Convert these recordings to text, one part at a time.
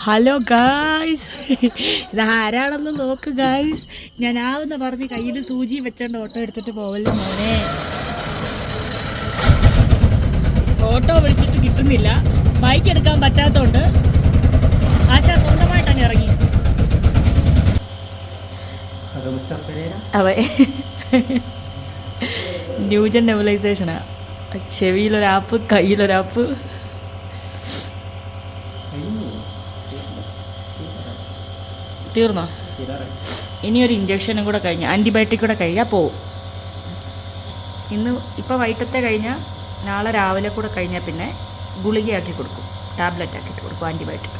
Hello guys, ഇതാരാണെന്ന് നോക്ക് guys. ഞാൻ ആവുന്ന പറഞ്ഞ് കയ്യിൽ സൂചി വെച്ചോണ്ട് ഓട്ടോ എടുത്തിട്ട് പോവല്ലോ മോനെ. ഓട്ടോ വിളിച്ചിട്ട് കിട്ടുന്നില്ല, ബൈക്ക് എടുക്കാൻ പറ്റാത്തോണ്ട് ആശ സ്വന്തമായിട്ടങ്ങ് ഇറങ്ങി. അതെ, ന്യൂജൻ നെബുലൈസേഷനാ. ചെവിയിലൊരാപ്പ്, കയ്യിലൊരാപ്പ്. തീർന്നോ? ഇനിയൊരു ഇഞ്ചക്ഷനും കൂടെ കഴിഞ്ഞാൽ, ആൻറ്റിബയോട്ടിക് കൂടെ കഴിഞ്ഞാൽ പോവും. ഇപ്പോൾ വൈകിട്ടത്തെ കഴിഞ്ഞാൽ നാളെ രാവിലെ കൂടെ കഴിഞ്ഞാൽ പിന്നെ ഗുളികയാക്കി കൊടുക്കും, ടാബ്ലറ്റ് ആക്കിയിട്ട് കൊടുക്കും, ആൻറ്റിബയോട്ടിക്.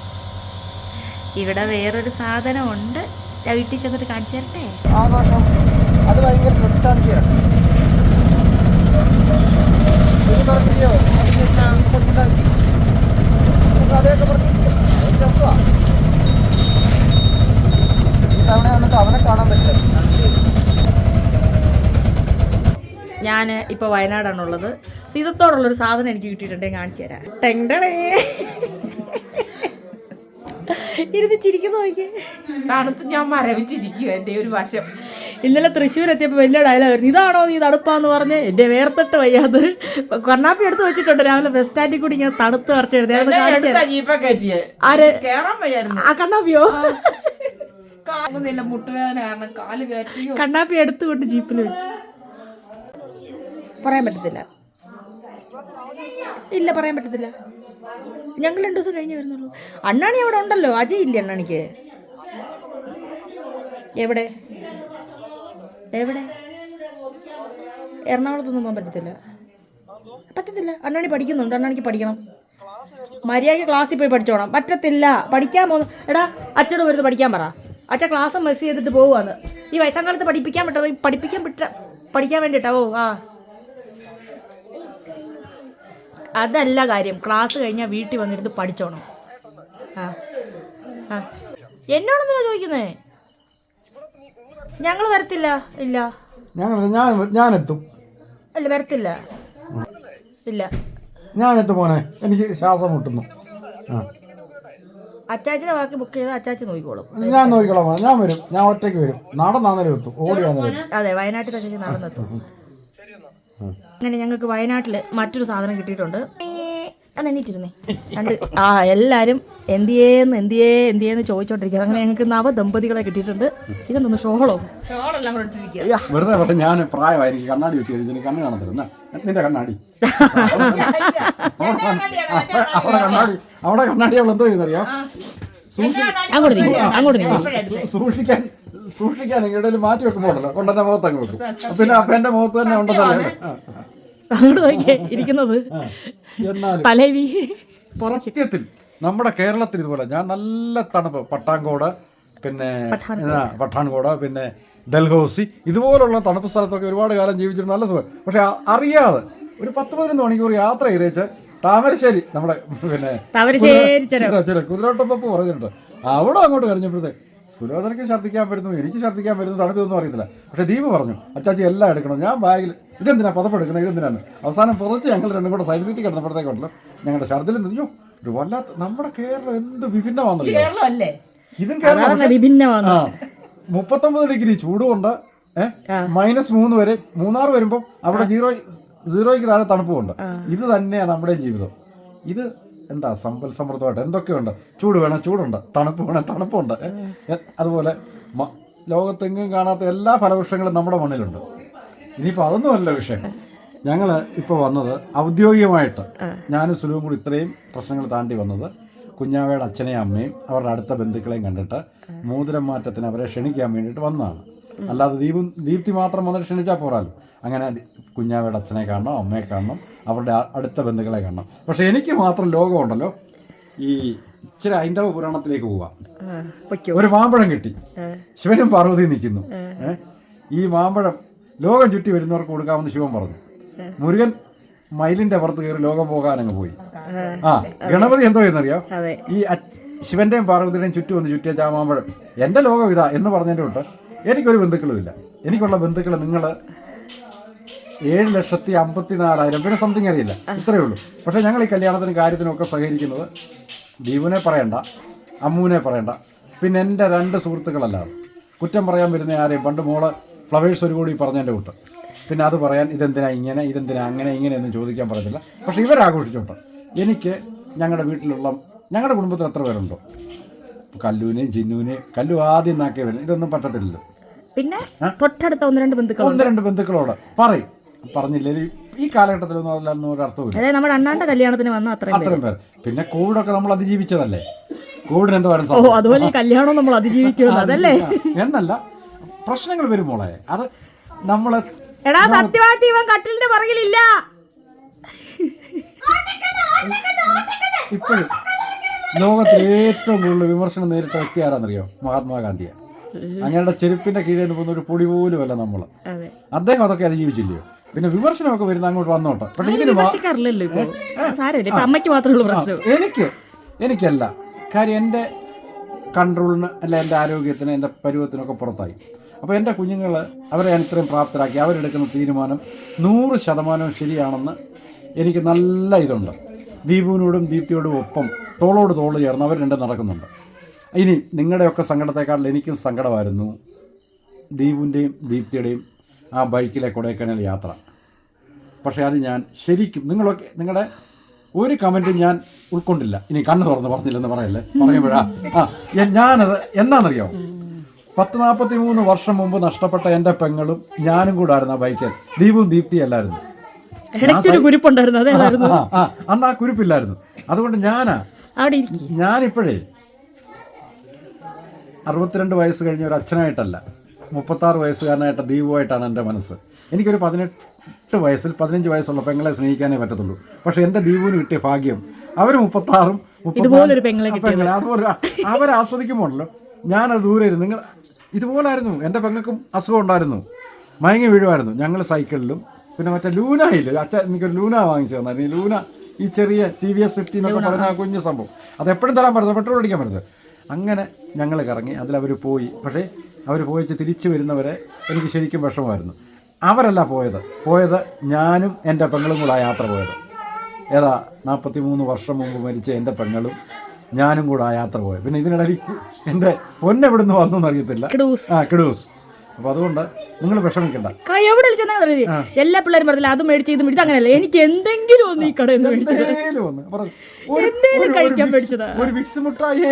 ഇവിടെ വേറൊരു സാധനമുണ്ട്, വീട്ടിൽ ചെന്നിട്ട് കാണിച്ചു തരട്ടെ. അത് ഭയങ്കര അവനെ കാണാൻ പറ്റില്ല. ഞാൻ ഇപ്പോൾ വയനാടാണുള്ളത്. സീതത്തോടുള്ളൊരു സാധനം എനിക്ക് കിട്ടിയിട്ടുണ്ട്, കാണിച്ചു തരാം. ടെണ്ടടേ ഇരുന്ന് ചിരിക്കുന്നു നോക്കി. തണുത്ത് ഞാൻ മരവിച്ചിരിക്കും എൻ്റെ ഒരു വശം. ഇന്നലെ തൃശ്ശൂർ എത്തിയപ്പോൾ വലിയ ഡയലോഗ്, ഇതാണോ നീ തണുപ്പാന്ന് പറഞ്ഞ് എൻ്റെ വേർത്തിട്ട് വയ്യാത്. കണ്ണാപ്പി എടുത്ത് വെച്ചിട്ടുണ്ട്, രാവിലെ ബസ് സ്റ്റാൻഡിൽ കൂടി ഇങ്ങനെ തണുത്ത് പറിച്ചെടുത്ത്. ആര്? ആ കണ്ണാപ്പിയോ? മുട്ടുവേദനയാണ്, കാല് കയറ്റിയോ. കണ്ണാപ്പി എടുത്തുകൊണ്ട് ജീപ്പിൽ വെച്ച്. പറയാൻ പറ്റത്തില്ല, ഇല്ല പറയാൻ പറ്റത്തില്ല. ഞങ്ങൾ 2 ദിവസം കഴിഞ്ഞ് വരുന്നുള്ളൂ. അണ്ണാണി അവിടെ ഉണ്ടല്ലോ, അജയ് ഇല്ലേ അണ്ണാണിക്ക്? എവിടെ എവിടെ? എറണാകുളത്തൊന്നും പോകാൻ പറ്റത്തില്ല. അണ്ണാണി പഠിക്കുന്നുണ്ട്, അണ്ണാണിക്ക് പഠിക്കണം. മര്യാദയ്ക്ക് ക്ലാസ്സിൽ പോയി പഠിച്ചോണം. പറ്റത്തില്ല, പഠിക്കാൻ പോകുന്നു. എടാ അച്ഛനോട് വരുന്നത് പഠിക്കാൻ പറ. അച്ഛൻ ക്ലാസ് മെസ്സ് ചെയ്തിട്ട് പോവുകയാണ്. ഈ വയസ്സാം കാലത്ത് പഠിക്കാൻ വേണ്ടിയിട്ടാ. ആ അതല്ല കാര്യം. ക്ലാസ് കഴിഞ്ഞാൽ വീട്ടിൽ വന്നിരുന്ന് പഠിച്ചോണം. ആ ആ എന്നോടൊന്നും ചോദിക്കുന്നേ. ഞങ്ങൾ വരത്തില്ല. ഇല്ല ഞാനെത്തും. അല്ല വരത്തില്ല. ഇല്ല ഞാനെത്തും മോനെ, എനിക്ക് ശ്വാസം മുട്ടുന്നു. അച്ചാച്ചിനെ ബാക്കി ബുക്ക് ചെയ്ത് അച്ചാച്ചി നോക്കിക്കോളും. ഞാൻ നോക്കിക്കോളാം മോനെ, ഞാൻ വരും. ഞാൻ ഒറ്റയ്ക്ക് വരും. നടന്നാന്നേലും എത്തും, ഓടിയാന്നേലും. അതെ, വയനാട്ടിൽ അച്ചാച്ചി നടന്നെത്തും. അങ്ങനെ ഞങ്ങൾക്ക് വയനാട്ടിൽ മറ്റൊരു സാധനം കിട്ടിയിട്ടുണ്ട്. എണീറ്റിരുന്നേ എല്ലാവരും എന്തിയേന്ന് ചോദിച്ചോണ്ടിരിക്കുക. അങ്ങനെ ഞങ്ങൾക്ക് നവദമ്പതികളെ കിട്ടിയിട്ടുണ്ട്. ഇതെന്തോന്നു ഷോളോ? വെറുതെ ഞാൻ പ്രായമായി, എനിക്ക് കണ്ണാടി വെച്ച് കഴിഞ്ഞാൽ കണ്ണ് കാണത്തില്ല. നിന്റെ കണ്ണാടി അവിടെ കണ്ണാടി അവൾ എന്തോ ചെയ്യുന്നറിയാം, സൂക്ഷിക്കാൻ ഇടയിൽ മാറ്റി വെക്കുമ്പോണ്ടല്ലോ, കൊണ്ടെന്റെ മുഖത്ത് അങ്ങ് വെക്കും. പിന്നെ അപ്പന്റെ മുഖത്ത് തന്നെ ഉണ്ടെന്നല്ലേ അങ്ങോട്ട് നോക്കിയേ ഇരിക്കുന്നത്. സത്യത്തിൽ നമ്മുടെ കേരളത്തിൽ ഇതുപോലെ ഞാൻ നല്ല തണുപ്പ്, പട്ടാൻകോട്, പിന്നെ പഠാൻകോട്, പിന്നെ ഡൽഹൌസി, ഇതുപോലുള്ള തണുപ്പ് സ്ഥലത്തൊക്കെ ഒരുപാട് കാലം ജീവിച്ചിട്ടുണ്ട്. നല്ല സുഖം. പക്ഷെ അറിയാതെ ഒരു 10-11 മണിക്കൂർ യാത്ര ചെയ്തേച്ച് താമരശ്ശേരി, നമ്മുടെ പിന്നെ കുതിരോട്ടപ്പപ്പ് പറഞ്ഞിട്ടുണ്ട്. അവിടെ അങ്ങോട്ട് കഴിഞ്ഞപ്പോഴത്തെ സുലോചനയ്ക്ക് ഛർദ്ദിക്കാൻ വരുന്നു, എനിക്ക് ഛർദ്ദിക്കാൻ വരുന്നു, തണുപ്പൊന്നും അറിയത്തില്ല. പക്ഷേ ദീപ് പറഞ്ഞു അച്ചാച്ചി എല്ലാം എടുക്കണം. ഞാൻ ബാഗിൽ ഇതെന്തിനാ പുതപ്പെടുക്കണം, ഇതെന്തിനാണ്. അവസാനം പുതച്ച് ഞങ്ങൾ രണ്ടും കൂടെ സൈഡ് സീറ്റ് കിടന്നപ്പോഴത്തേക്കുണ്ടല്ലോ ഞങ്ങളുടെ ഛർദ്ദിൽ നിന്നോ ഒരു വല്ലാത്ത. നമ്മുടെ കേരളം എന്ത് വിഭിന്നമാണല്ലോ. ഇതും കേരളം 39 ഡിഗ്രി ചൂടുകൊണ്ട് -3 വരെ. മൂന്നാർ വരുമ്പോൾ അവിടെ 0 താഴെ തണുപ്പുണ്ട്. ഇത് തന്നെയാണ് നമ്മുടെ ജീവിതം. ഇത് എന്താ സമ്പൽ സമൃദ്ധമായിട്ട് എന്തൊക്കെയുണ്ട്. ചൂട് വേണം ചൂടുണ്ട്, തണുപ്പ് വേണം തണുപ്പുണ്ട്. അതുപോലെ ലോകത്തെങ്ങും കാണാത്ത എല്ലാ ഫലവൃക്ഷങ്ങളും നമ്മുടെ മണ്ണിലുണ്ട്. ഇനിയിപ്പോൾ അതൊന്നുമല്ല വിഷയം. ഞങ്ങൾ ഇപ്പോൾ വന്നത് ഔദ്യോഗികമായിട്ട്, ഞാനും സുലുവും കൂടി ഇത്രയും പ്രശ്നങ്ങൾ താണ്ടി വന്നത് കുഞ്ഞാവയുടെ അച്ഛനെയും അമ്മയും അവരുടെ അടുത്ത ബന്ധുക്കളെയും കണ്ടിട്ട് മോതിരം മാറ്റത്തിന് അവരെ ക്ഷണിക്കാൻ വേണ്ടിയിട്ട് വന്നതാണ്. അല്ലാതെ ദീപ്തി മാത്രം വന്നിട്ട് ക്ഷണിച്ചാൽ പോരാല്ലോ. അങ്ങനെ കുഞ്ഞാവയുടെ അച്ഛനെ കാണണം, അമ്മയെ കാണണം, അവരുടെ അടുത്ത ബന്ധുക്കളെ കാണണം. പക്ഷെ എനിക്ക് മാത്രം ലോകമുണ്ടല്ലോ, ഈ ഇച്ചിരി ഹൈന്ദവ പുരാണത്തിലേക്ക് പോവാം. ഒരു മാമ്പഴം കിട്ടി, ശിവനും പാർവതിയും നിൽക്കുന്നു. ഈ മാമ്പഴം ലോകം ചുറ്റി വരുന്നവർക്ക് കൊടുക്കാമെന്ന് ശിവൻ പറഞ്ഞു. മുരുകൻ മയിലിന്റെ പുറത്ത് കയറി ലോകം പോകാനങ്ങ് പോയി. ഗണപതി എന്തോ എന്നറിയാം, ഈ ശിവന്റെയും പാർവതിയുടെയും ചുറ്റും ഒന്ന് ചുറ്റിയ ചാമാമ്പഴം എൻ്റെ ലോകം ഇതാ എന്ന് പറഞ്ഞതിൻ്റെ തൊട്ട് എനിക്കൊരു ബന്ധുക്കളും ഇല്ല. എനിക്കുള്ള ബന്ധുക്കൾ നിങ്ങൾ 7,54,000 പിന്നെ സംതിങ് അറിയില്ല, ഇത്രയേ ഉള്ളൂ. പക്ഷേ ഞങ്ങൾ ഈ കല്യാണത്തിനും കാര്യത്തിനും ഒക്കെ സഹകരിക്കുന്നത് ദീപുവിനെ പറയണ്ട, അമ്മൂനെ പറയണ്ട, പിന്നെ എൻ്റെ 2 സുഹൃത്തുക്കളല്ലാതെ കുറ്റം പറയാൻ വരുന്ന ആരെയും പണ്ട് മോള് ഫ്ലവേഴ്സ് ഒരു കൂടി പറഞ്ഞതിൻ്റെ കൂട്ട്, പിന്നെ അത് പറയാൻ ഇതെന്തിനാ ഇങ്ങനെ, ഇതെന്തിനാ അങ്ങനെ, ഇങ്ങനെയൊന്നും ചോദിക്കാൻ പറയത്തില്ല. പക്ഷേ ഇവരാഘോഷിച്ചോട്ടെ. എനിക്ക് ഞങ്ങളുടെ വീട്ടിലുള്ള ഞങ്ങളുടെ കുടുംബത്തിൽ എത്ര പേരുണ്ടോ, കല്ലുവിനെയും ചിന്നുവിനെയും, കല്ലു ആദ്യം നാക്കേ വരുന്നത്, ഇതൊന്നും പറ്റത്തില്ലല്ലോ. പിന്നെ തൊട്ടടുത്ത 1-2 ബന്ധുക്കളോട് പറയും, പറഞ്ഞില്ലെങ്കിൽ ഈ കാലഘട്ടത്തിലൊന്നും അതിലൊന്നും ഒരു അർത്ഥമില്ല. അതായത് നമ്മുടെ അണ്ണാന്റെ കല്യാണത്തിന് വന്ന അത്രയും പേർ. പിന്നെ കോവിഡൊക്കെ നമ്മൾ അതിജീവിച്ചതല്ലേ, കോവിഡിന് എന്താ പറയുക, അതുപോലെ ഈ കല്യാണം നമ്മൾ അതിജീവിക്കും അതല്ലേ എന്നല്ല, പ്രശ്നങ്ങൾ വരും മോളെ. അത് നമ്മള് എടാ സത്യമായിട്ട് ഇവൻ കട്ടിലിന്റെ പുറകിലില്ല. ഇപ്പോഴും ലോകത്തിൽ ഏറ്റവും കൂടുതൽ വിമർശനം നേരിട്ട വ്യക്തി ആരാന്നറിയോ? മഹാത്മാഗാന്ധിയാണ്. അങ്ങയുടെ ചെരുപ്പിന്റെ കീഴിൽ നിന്ന് പോകുന്ന ഒരു പൊടി പോലുമല്ല നമ്മള്. അദ്ദേഹം അതൊക്കെ അതിജീവിച്ചില്ലയോ. പിന്നെ വിമർശനമൊക്കെ വരുന്ന അങ്ങോട്ട് വന്നോട്ടെ. പക്ഷെ ഇതിന് അമ്മയ്ക്ക് മാത്രമേ ഉള്ളൂ പ്രശ്നം. എനിക്കല്ല കാര്യം. എൻ്റെ കൺട്രോളിന് അല്ല, എൻ്റെ ആരോഗ്യത്തിന്, എൻ്റെ പരുവത്തിനൊക്കെ പുറത്തായി. അപ്പോൾ എൻ്റെ കുഞ്ഞുങ്ങൾ അവരെ ഞാൻ ഇത്രയും പ്രാപ്തരാക്കി. അവരെടുക്കുന്ന തീരുമാനം 100% ശരിയാണെന്ന് എനിക്ക് നല്ല ഇതുണ്ട്. ദീപുവിനോടും ദീപ്തിയോടും ഒപ്പം തോളോട് തോള് ചേർന്ന് അവർ രണ്ടും നടക്കുന്നുണ്ട്. ഇനി നിങ്ങളുടെയൊക്കെ സങ്കടത്തെക്കാട്ടിൽ എനിക്കും സങ്കടമായിരുന്നു ദീപുവിൻ്റെയും ദീപ്തിയുടെയും ആ ബൈക്കിലെ കൊടൈക്കനാൽ യാത്ര. പക്ഷേ അത് ഞാൻ ശരിക്കും നിങ്ങളുടെ ഒരു കമൻറ്റും ഞാൻ ഉൾക്കൊണ്ടില്ല. ഇനി കണ്ണ് തുറന്ന് പറഞ്ഞില്ലെന്ന് പറയല്ലേ, പറയുമ്പോഴാ ഞാനത് എന്നാണെന്നറിയാമോ, 43 വർഷം മുമ്പ് നഷ്ടപ്പെട്ട എൻ്റെ പെങ്ങളും ഞാനും കൂടെ ആയിരുന്നു ആ ബൈക്കിൽ. ദീപും ദീപ്തിയും അല്ലായിരുന്നു. അന്ന് ആ കുരിപ്പില്ലായിരുന്നു. അതുകൊണ്ട് ഞാനിപ്പോഴേ 62 വയസ്സ് കഴിഞ്ഞ ഒരു അച്ഛനായിട്ടല്ല, 36 വയസ്സുകാരനായിട്ട് ദീപുവായിട്ടാണ് എൻ്റെ മനസ്സ്. എനിക്കൊരു 18 വയസ്സിൽ 15 വയസ്സുള്ള പെങ്ങളെ സ്നേഹിക്കാനേ പറ്റത്തുള്ളൂ. പക്ഷെ എൻ്റെ ദീപുവിന് കിട്ടിയ ഭാഗ്യം അവർ 36 അതുപോലെ അവരാസ്വദിക്കുമ്പോഴല്ലോ. ഞാനത് ദൂരെ ഇരുന്ന് നിങ്ങൾ ഇതുപോലായിരുന്നു. എൻ്റെ പെങ്ങൾക്കും അസുഖം ഉണ്ടായിരുന്നു, മയങ്ങി വീഴുമായിരുന്നു. ഞങ്ങൾ സൈക്കിളിലും പിന്നെ മറ്റേ ലൂനയില് അച്ഛൻ എനിക്കൊരു ലൂന വാങ്ങിച്ചു തന്നായിരുന്നു. ഈ ലൂന ഈ ചെറിയ TVS 50 എന്നൊക്കെ പറഞ്ഞ ആ കുഞ്ഞു സംഭവം, അത് എപ്പോഴും തരാൻ പറ്റുന്നത്, പെട്രോൾ അടിക്കാൻ പറ്റുന്നത്. അങ്ങനെ ഞങ്ങൾ കറങ്ങി, അതിലവർ പോയി. പക്ഷേ അവർ പോയിച്ച് തിരിച്ചു വരുന്നവരെ എനിക്ക് ശരിക്കും വിഷമമായിരുന്നു. അവരല്ല പോയത് ഞാനും എൻ്റെ പെങ്ങളും കൂടെ ആ യാത്ര പോയത്. ഏതാ 43 വർഷം മുമ്പ് മരിച്ച എൻ്റെ പെങ്ങളും ഞാനും കൂടെ ആ യാത്ര പോയത്. പിന്നെ ഇതിനിടയിൽ എൻ്റെ പൊന്നെവിടുന്ന് വന്നു എന്നറിയത്തില്ല. കിടൂസ്. അപ്പൊ അതുകൊണ്ട് നിങ്ങൾ വിഷമിക്കണ്ട. എല്ലാ പിള്ളേരും പറഞ്ഞില്ല അത് മേടിച്ച് ഇത് മേടിച്ച് അങ്ങനെയല്ല, എനിക്ക് എന്തെങ്കിലും ഒന്ന് ഈ കടയിൽ കഴിക്കാൻ മേടിച്ചതാ. ഒരു വിക്സ് മുട്ടായി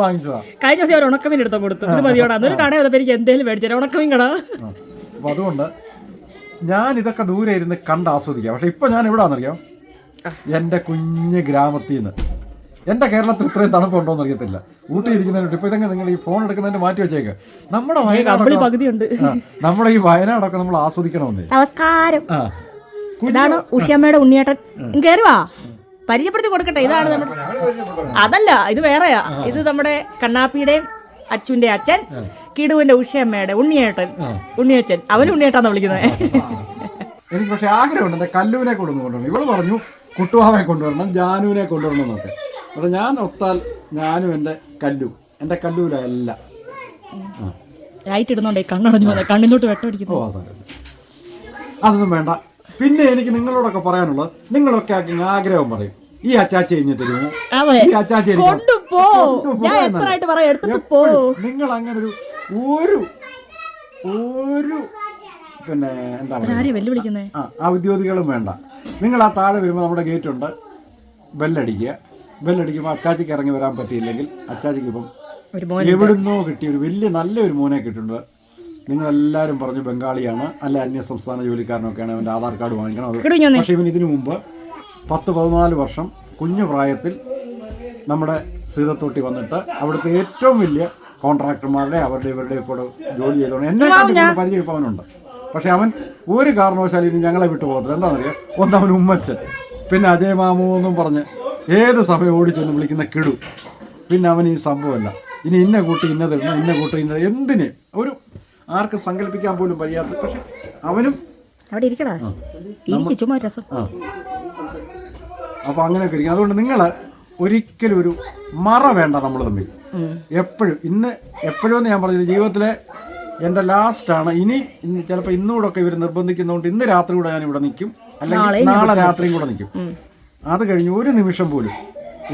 വാങ്ങിച്ചതാ. കഴിഞ്ഞ ദിവസം ഒരു ഉണക്കമീൻ എടുത്തോ കൊടുത്തു. ഇത് മതിയോടാ, അതൊരു കട വന്നപ്പോ എനിക്ക് എന്തെങ്കിലും മേടിച്ചാൽ ഉണക്കമീൻ കട. അപ്പൊ അതുകൊണ്ട് ഞാൻ ഇതൊക്കെ ദൂരെ ഇരുന്ന് കണ്ട് ആസ്വദിക്കാം. പക്ഷെ ഇപ്പൊ ഞാൻ എവിടാന്നറിയാം, എൻ്റെ കുഞ്ഞ് ഗ്രാമത്തിൽ നിന്ന്. എൻ്റെ കേരളത്തിൽ ഇത്രയും തണുപ്പുണ്ടോന്ന് അറിയത്തില്ല. ഊട്ടി ഇരിക്കുന്നതിനോട്ട് ഇപ്പൊ ഇതെങ്ങനെ നിങ്ങൾ ഈ ഫോൺ എടുക്കുന്നതിന് മാറ്റി വെച്ചേക്ക്. നമ്മുടെ നമ്മുടെ ഈ വയനാടൊക്കെ നമ്മൾ ആസ്വദിക്കണമെന്നേ. നമസ്കാരം, ഇതാണ് ഉഷിയമ്മയുടെ ഉണ്ണിയേട്ടൻ. കയറുവാ, പരിചയപ്പെടുത്തി കൊടുക്കട്ടെ. ഇതാണ് നമ്മുടെ, അതല്ല ഇത് വേറെയാ. ഇത് നമ്മുടെ കണ്ണാപ്പിയുടെയും അച്ഛൻ്റെ അച്ഛൻ, കിടുവിന്റെ ഉഷിയമ്മയുടെ ഉണ്ണിയച്ഛൻ. അവന് ഉണ്ണിയേട്ടാന്ന് വിളിക്കുന്നത്. എനിക്ക് പക്ഷെ ആഗ്രഹമുണ്ട് എൻ്റെ കല്ലുവിനെ കൊണ്ടുവരണം. ഇവള് പറഞ്ഞു കുട്ടുവാവെ കൊണ്ടുവരണം, ജാനുവിനെ കൊണ്ടുവരണം എന്നൊക്കെ. പക്ഷെ ഞാൻ ഒത്താൽ ഞാനും എൻ്റെ കല്ലൂരല്ല. ലൈറ്റ് ഇടുന്നുണ്ടേ കണ്ണടഞ്ഞു പോകുന്നത്, കണ്ണിലോട്ട് വെട്ടടിക്കുന്നു. അതൊന്നും വേണ്ട. പിന്നെ എനിക്ക് നിങ്ങളോടൊക്കെ പറയാനുള്ളത്, നിങ്ങളൊക്കെ ആഗ്രഹം പറയും, ഈ അച്ചാച്ചി കഴിഞ്ഞ് തരുമോ, ഈ അച്ചാച്ചി നിങ്ങൾ അങ്ങനെ ഒരു പിന്നെ എന്താ പറയുക ഔദ്യോഗികളും വേണ്ട. നിങ്ങൾ ആ താഴെ വരുമ്പോൾ നമ്മുടെ ഗേറ്റുണ്ട്, ബെല്ലടിക്കുമ്പോൾ അച്ചാച്ചിക്ക് ഇറങ്ങി വരാൻ പറ്റിയില്ലെങ്കിൽ അച്ചാച്ചിക്ക് ഇപ്പം എവിടുന്നോ കിട്ടിയ ഒരു വലിയ നല്ലൊരു മോനെ കിട്ടുന്നുണ്ട്. നിങ്ങളെല്ലാവരും പറഞ്ഞു ബംഗാളിയാണ്, അല്ല അന്യ സംസ്ഥാന ജോലിക്കാരനൊക്കെയാണ്, അവൻ്റെ ആധാർ കാർഡ് വാങ്ങിക്കണം. പക്ഷേ ഇവൻ ഇതിനു മുമ്പ് 10-14 വർഷം കുഞ്ഞു പ്രായത്തിൽ നമ്മുടെ സീതത്തോട്ടി വന്നിട്ട് അവിടുത്തെ ഏറ്റവും വലിയ കോൺട്രാക്ടർമാരുടെ ഇവരുടെ കൂടെ ജോലി ചെയ്തോണ്ട് എന്നെ പരിചയം ഇപ്പോൾ അവനുണ്ട്. പക്ഷെ അവൻ ഒരു കാരണവശാലും ഇനി ഞങ്ങളെ വിട്ടു പോകത്തില്ല. എന്താണെന്നറിയാം, അവൻ ഉമ്മച്ചൻ, പിന്നെ അജയ് മാമു എന്നും പറഞ്ഞ് ഏത് സമയം ഓടിച്ചൊന്ന് വിളിക്കുന്ന കിടു. പിന്നെ അവൻ ഈ സംഭവമല്ല, ഇനി ഇന്ന കൂട്ടി ഇന്നതിടണം, ഇന്ന കൂട്ടി ഇന്ന എന്തിന് ഒരു ആർക്കും സങ്കല്പിക്കാൻ പോലും വയ്യാത്ത. പക്ഷെ അവനും അവിടെ ഇരിക്കടാ ചുമ്മാ രസം. അപ്പോൾ അങ്ങനെയൊക്കെ ഇരിക്കും. അതുകൊണ്ട് നിങ്ങൾ ഒരിക്കലും ഒരു മറ വേണ്ട നമ്മൾ തമ്മിൽ. എപ്പോഴും ഞാൻ പറഞ്ഞത് ജീവിതത്തിലെ എൻ്റെ ലാസ്റ്റാണ്. ഇനി ചിലപ്പോൾ ഇന്നുകൂടെയൊക്കെ ഇവർ നിർബന്ധിക്കുന്നതുകൊണ്ട് ഇന്ന് രാത്രി കൂടെ ഞാൻ ഇവിടെ നിൽക്കും, അല്ലെങ്കിൽ നാളെ രാത്രിയും കൂടെ നിൽക്കും. അത് കഴിഞ്ഞ് ഒരു നിമിഷം പോലും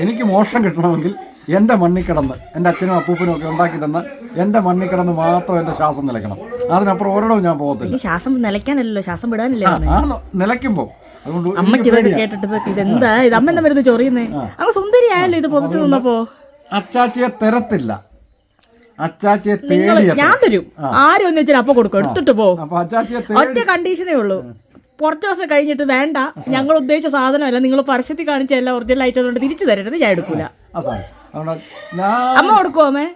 എനിക്ക് മോക്ഷം കിട്ടണമെങ്കിൽ എൻ്റെ മണ്ണിൽ കിടന്ന് എൻ്റെ അച്ഛനും അപ്പൂപ്പനും ഒക്കെ ഉണ്ടാക്കി തന്ന എൻ്റെ മണ്ണിൽ കിടന്ന് മാത്രം എൻ്റെ ശ്വാസം നിലയ്ക്കണം. അതിനപ്പുറം ഒരിടവും ഞാൻ പോകത്തില്ല. ശ്വാസം നിലയ്ക്കാനല്ലോ, ശ്വാസം വിടാനല്ലേ. നിലയ്ക്കുമ്പോൾ അതുകൊണ്ട് അമ്മക്ക് ഇതൊക്കെ കേട്ടിട്ട് ഇതെന്താ ഇത്, അമ്മ എന്താ വരുന്നത് ചൊറിയുന്നേ? അങ്ങ് സുന്ദരി ആയല്ലോ ഇത് പൊതിച്ചു നിന്നപ്പോ. അച്ചാച്ചിയെ തരത്തില്ല, അച്ചാച്ചിയെ തേടി ഞാൻ തരും. ആരും ഒന്ന് വെച്ചാൽ അപ്പൊ കൊടുക്കും, എടുത്തിട്ട് പോകും. അപ്പൊ അച്ചാച്ചിയെ ഒറ്റ കണ്ടീഷനേ ഉള്ളൂ, കുറച്ച് ദിവസം കഴിഞ്ഞിട്ട് വേണ്ട, ഞങ്ങൾ ഉദ്ദേശിച്ച സാധനമല്ല, നിങ്ങൾ പരസ്യത്തിൽ കാണിച്ച എല്ലാം ഒറിജിനൽ ആയിട്ട് അതുകൊണ്ട് തിരിച്ചു തരരുത്, ഞാൻ എടുക്കൂല. അമ്മ കൊടുക്കുമോ അമ്മേ?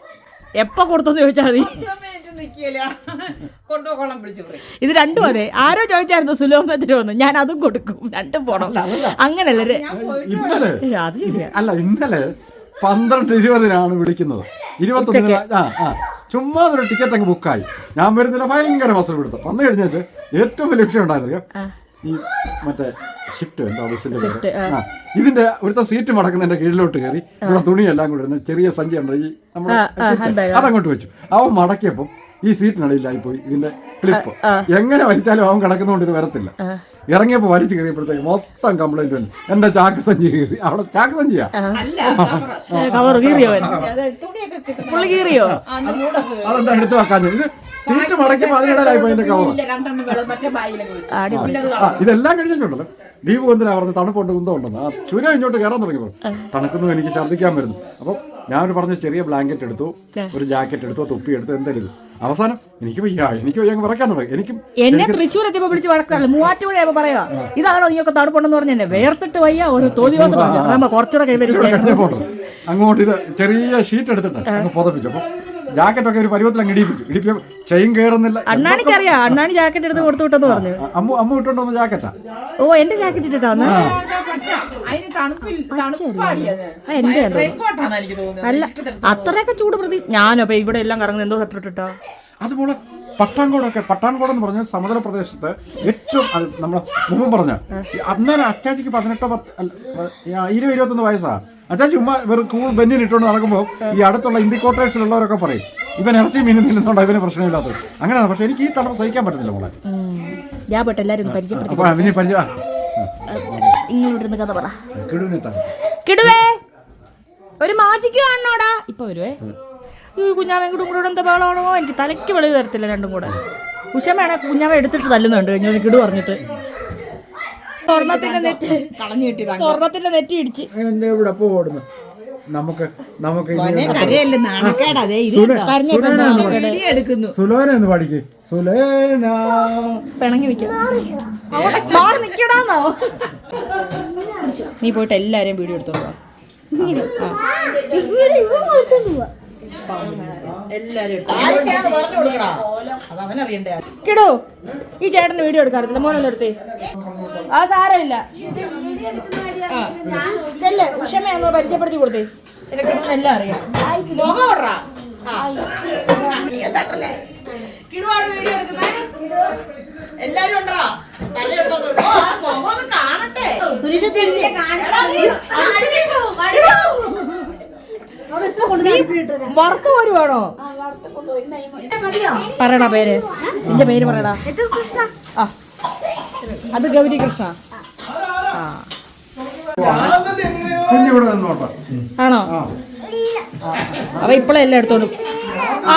എപ്പോ കൊടുത്തെന്ന് ചോദിച്ചാൽ മതി. ഇത് രണ്ടും അതെ. ആരോ ചോദിച്ചായിരുന്നു സുലോഭദ്രമെന്ന്, ഞാൻ അതും കൊടുക്കും, രണ്ടും പോണം. അങ്ങനല്ലേ? അത് ശരിയാ. അല്ല, ഇന്നലെ 12:20 വിളിക്കുന്നത്, 21 ചുമ്മാ ഒരു ടിക്കറ്റ് അങ്ങ് ബുക്കായി. ഞാൻ വരുന്നില്ല, ഭയങ്കര മസൽ പിടുത്തം. വന്നു കഴിഞ്ഞിട്ട് ഏറ്റവും വലിയ വിഷയം ഉണ്ടായിരുന്നറിയോ, ഈ മറ്റേ ഷിഫ്റ്റ് എന്താ ബസ്സിന്റെ ഇതിന്റെ ഇവിടുത്തെ സീറ്റ് മടക്കുന്നതിന്റെ കീഴിലോട്ട് കയറി ഇവിടെ തുണിയെല്ലാം കൂടെ ഇരുന്ന് ചെറിയ സഞ്ചി ഉണ്ട് ഈ നമ്മുടെ അതങ്ങോട്ട് വെച്ചു. അവൻ മടക്കിയപ്പം ഈ സീറ്റിനടിയിലായി പോയി ഇതിന്റെ ക്ലിപ്പ്. എങ്ങനെ വലിച്ചാലും അവൻ കിടക്കുന്നതുകൊണ്ട് ഇത് വരത്തില്ല. ഇറങ്ങിയപ്പോൾ വലിച്ചു കയറിയപ്പോഴത്തേക്ക് മൊത്തം കംപ്ലൈന്റ് വന്നു. എന്റെ ചാക്ക് സഞ്ചി കയറി. അവിടെ ചാക്ക് സഞ്ചിയാ അതെന്താ എടുത്തു വെക്കാൻ? ഇത് സീറ്റ് മടക്കിയപ്പോൾ അതിനിടയിലായി പോയി എന്റെ കവർ. ഇതെല്ലാം കഴിഞ്ഞിട്ടുണ്ടല്ലോ. ദീപ് എന്തിനാ പറഞ്ഞത് തണുപ്പുണ്ട് കുന്തമുണ്ടെന്ന്. ആ ചുരം ഇങ്ങോട്ട് കയറാൻ തുടങ്ങിയപ്പോൾ തണുക്കുന്നു, എനിക്ക് ഛർദ്ദിക്കാൻ വരുന്നു. അപ്പം ഞാൻ പറഞ്ഞ ചെറിയ ബ്ലാങ്കറ്റ് എടുത്തു, ഒരു ജാക്കറ്റ് എടുത്തു, തൊപ്പി എടുത്തു, എന്തായാലും അവസാനം എനിക്ക് വയ്യ അങ്ങ് വിറക്കാൻ തുടങ്ങി. എനിക്കും എന്നെ തൃശ്ശൂർ എത്തിയപ്പോൾ വിളിച്ച് വഴക്കല്ല, മൂവാറ്റുപുഴ പറയാ ഇതാണോ നീയൊക്കെ തണുപ്പുണ്ടെന്ന് പറഞ്ഞെ, വേർത്തിട്ട് വയ്യ ഒരു തോന്നി കുറച്ചുകൂടെ കഴിഞ്ഞപ്പോൾ അങ്ങോട്ട് ഇത് ചെറിയ ഷീറ്റ് എടുത്തിട്ട് അങ്ങ് പുതപ്പിച്ചു. അപ്പം ജാക്കറ്റൊക്കെ ഒരു പരുവത്തിൽ അങ്ങ് ഇടിപ്പിച്ചു. ചെയിൻ കയറുന്നില്ല. അണ്ണാണിക്കറിയാം, അണ്ണാണി ജാക്കറ്റ് എടുത്ത് കൊടുത്തു വിട്ടെന്ന് പറഞ്ഞു. അമ്മ ഇട്ടുണ്ടോന്ന് ജാക്കറ്റാ? ഓ എന്റെ ജാക്കറ്റ് ഇട്ടിട്ടാന്ന്? അല്ല അത്രയൊക്കെ ചൂട് പ്രതി ഞാനപ്പോ ഇവിടെ എല്ലാം കറങ്ങുന്നത് എന്തോ സെപ്പറേറ്റ് ഇട്ടാ. അതുപോലെ പട്ടാൻകോട് എന്ന് പറഞ്ഞ സമുദ്ര പ്രദേശത്ത് ഏറ്റവും നമ്മളെ മുമ്പ് പറഞ്ഞ അന്നേരം അച്ചാച്ചിക്ക് 18-21 വയസ്സാ. അച്ചാച്ചി ഉമ്മ വെറും കൂൾ ബെന്നിന് ഇട്ടുകൊണ്ട് നടക്കുമ്പോൾ ഈ അടുത്തുള്ള ഇന്ത്യ ക്വാർട്ടേഴ്സിലുള്ളവരൊക്കെ പറയും ഇവൻ ഇറച്ചി മീൻ തിന്നുന്നുണ്ടോ, ഇവന് പ്രശ്നമില്ലാത്തത്. അങ്ങനെയാണ്. പക്ഷെ എനിക്ക് ഈ തണുപ്പ് സഹിക്കാൻ പറ്റത്തില്ല മോളെ. ഒരു മാജിക്ക് കാണണോടാ ഇപ്പൊ വരുവേ. കുഞ്ഞാവെങ്കിലും കൂടെ എന്താ ബഹളമാണോ, എനിക്ക് തലയ്ക്ക് വെളിവ് തരത്തില്ല രണ്ടും കൂടെ. ഉഷമയാണെ കുഞ്ഞാവ എടുത്തിട്ട് തല്ലുന്നുണ്ട് കഴിഞ്ഞ കിടു പറഞ്ഞിട്ട്. സ്വർണത്തിന്റെ നെറ്റ് ഇടിച്ച് പിണങ്ങി നിക്കടാന്നോ. നീ പോയിട്ട് എല്ലാരെയും വീഡിയോ എടുത്തോളൂ. കിടോ ഈ ചേട്ടന് വീഡിയോ എടുക്കാറില്ല, മോനൊന്നും എടുത്തേ. ആ സാരമില്ല, ചെല്ലേ ഉഷമയൊന്ന് പരിചയപ്പെടുത്തി കൊടുത്തേ. എനിക്ക് എല്ലാം അറിയാം. കിടുവാണ് വീഡിയോ എടുക്കുന്നത്. എല്ലാരും ഉണ്ടോ? കാണട്ടെ. വറുത്ത് പോരുവാണോ? പറയടാ പേര്, നിന്റെ പേര് പറയടാ. ആ അത് ഗൗരി കൃഷ്ണ ആണോ? അവ ഇപ്പഴെല്ലാം എടുത്തോളൂ.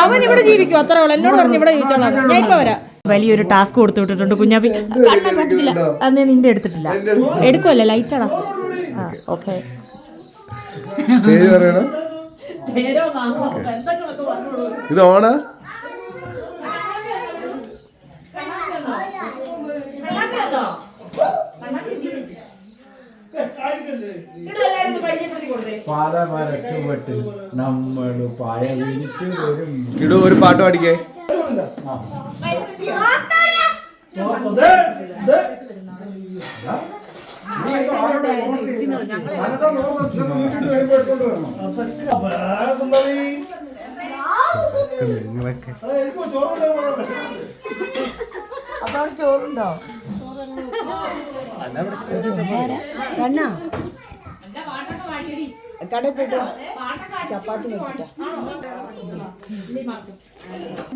അവൻ ഇവിടെ ജീവിക്കും, അത്ര ഉള്ളു. എന്നോട് പറഞ്ഞു ഇവിടെ ജീവിച്ചോളാം, ഞാൻ ഇപ്പൊ വരാം. വലിയൊരു ടാസ്ക് കൊടുത്തു വിട്ടിട്ടുണ്ട് കുഞ്ഞാപ്പി. കണ്ണാൻ പറ്റത്തില്ല, അന്ന് നിന്റെ എടുത്തിട്ടില്ല. എടുക്കുമല്ലേ ലൈറ്റാടാ. ആ ഓക്കെ. ഇത് ഓണ പാലമരച്ചുവട്ടിൽ നമ്മൾ പായ വിരിച്ചു വരും. ഇടൂ ഒരു പാട്ട് പാടിക്കേ. നിങ്ങളൊക്കെ ചോറുണ്ടോ?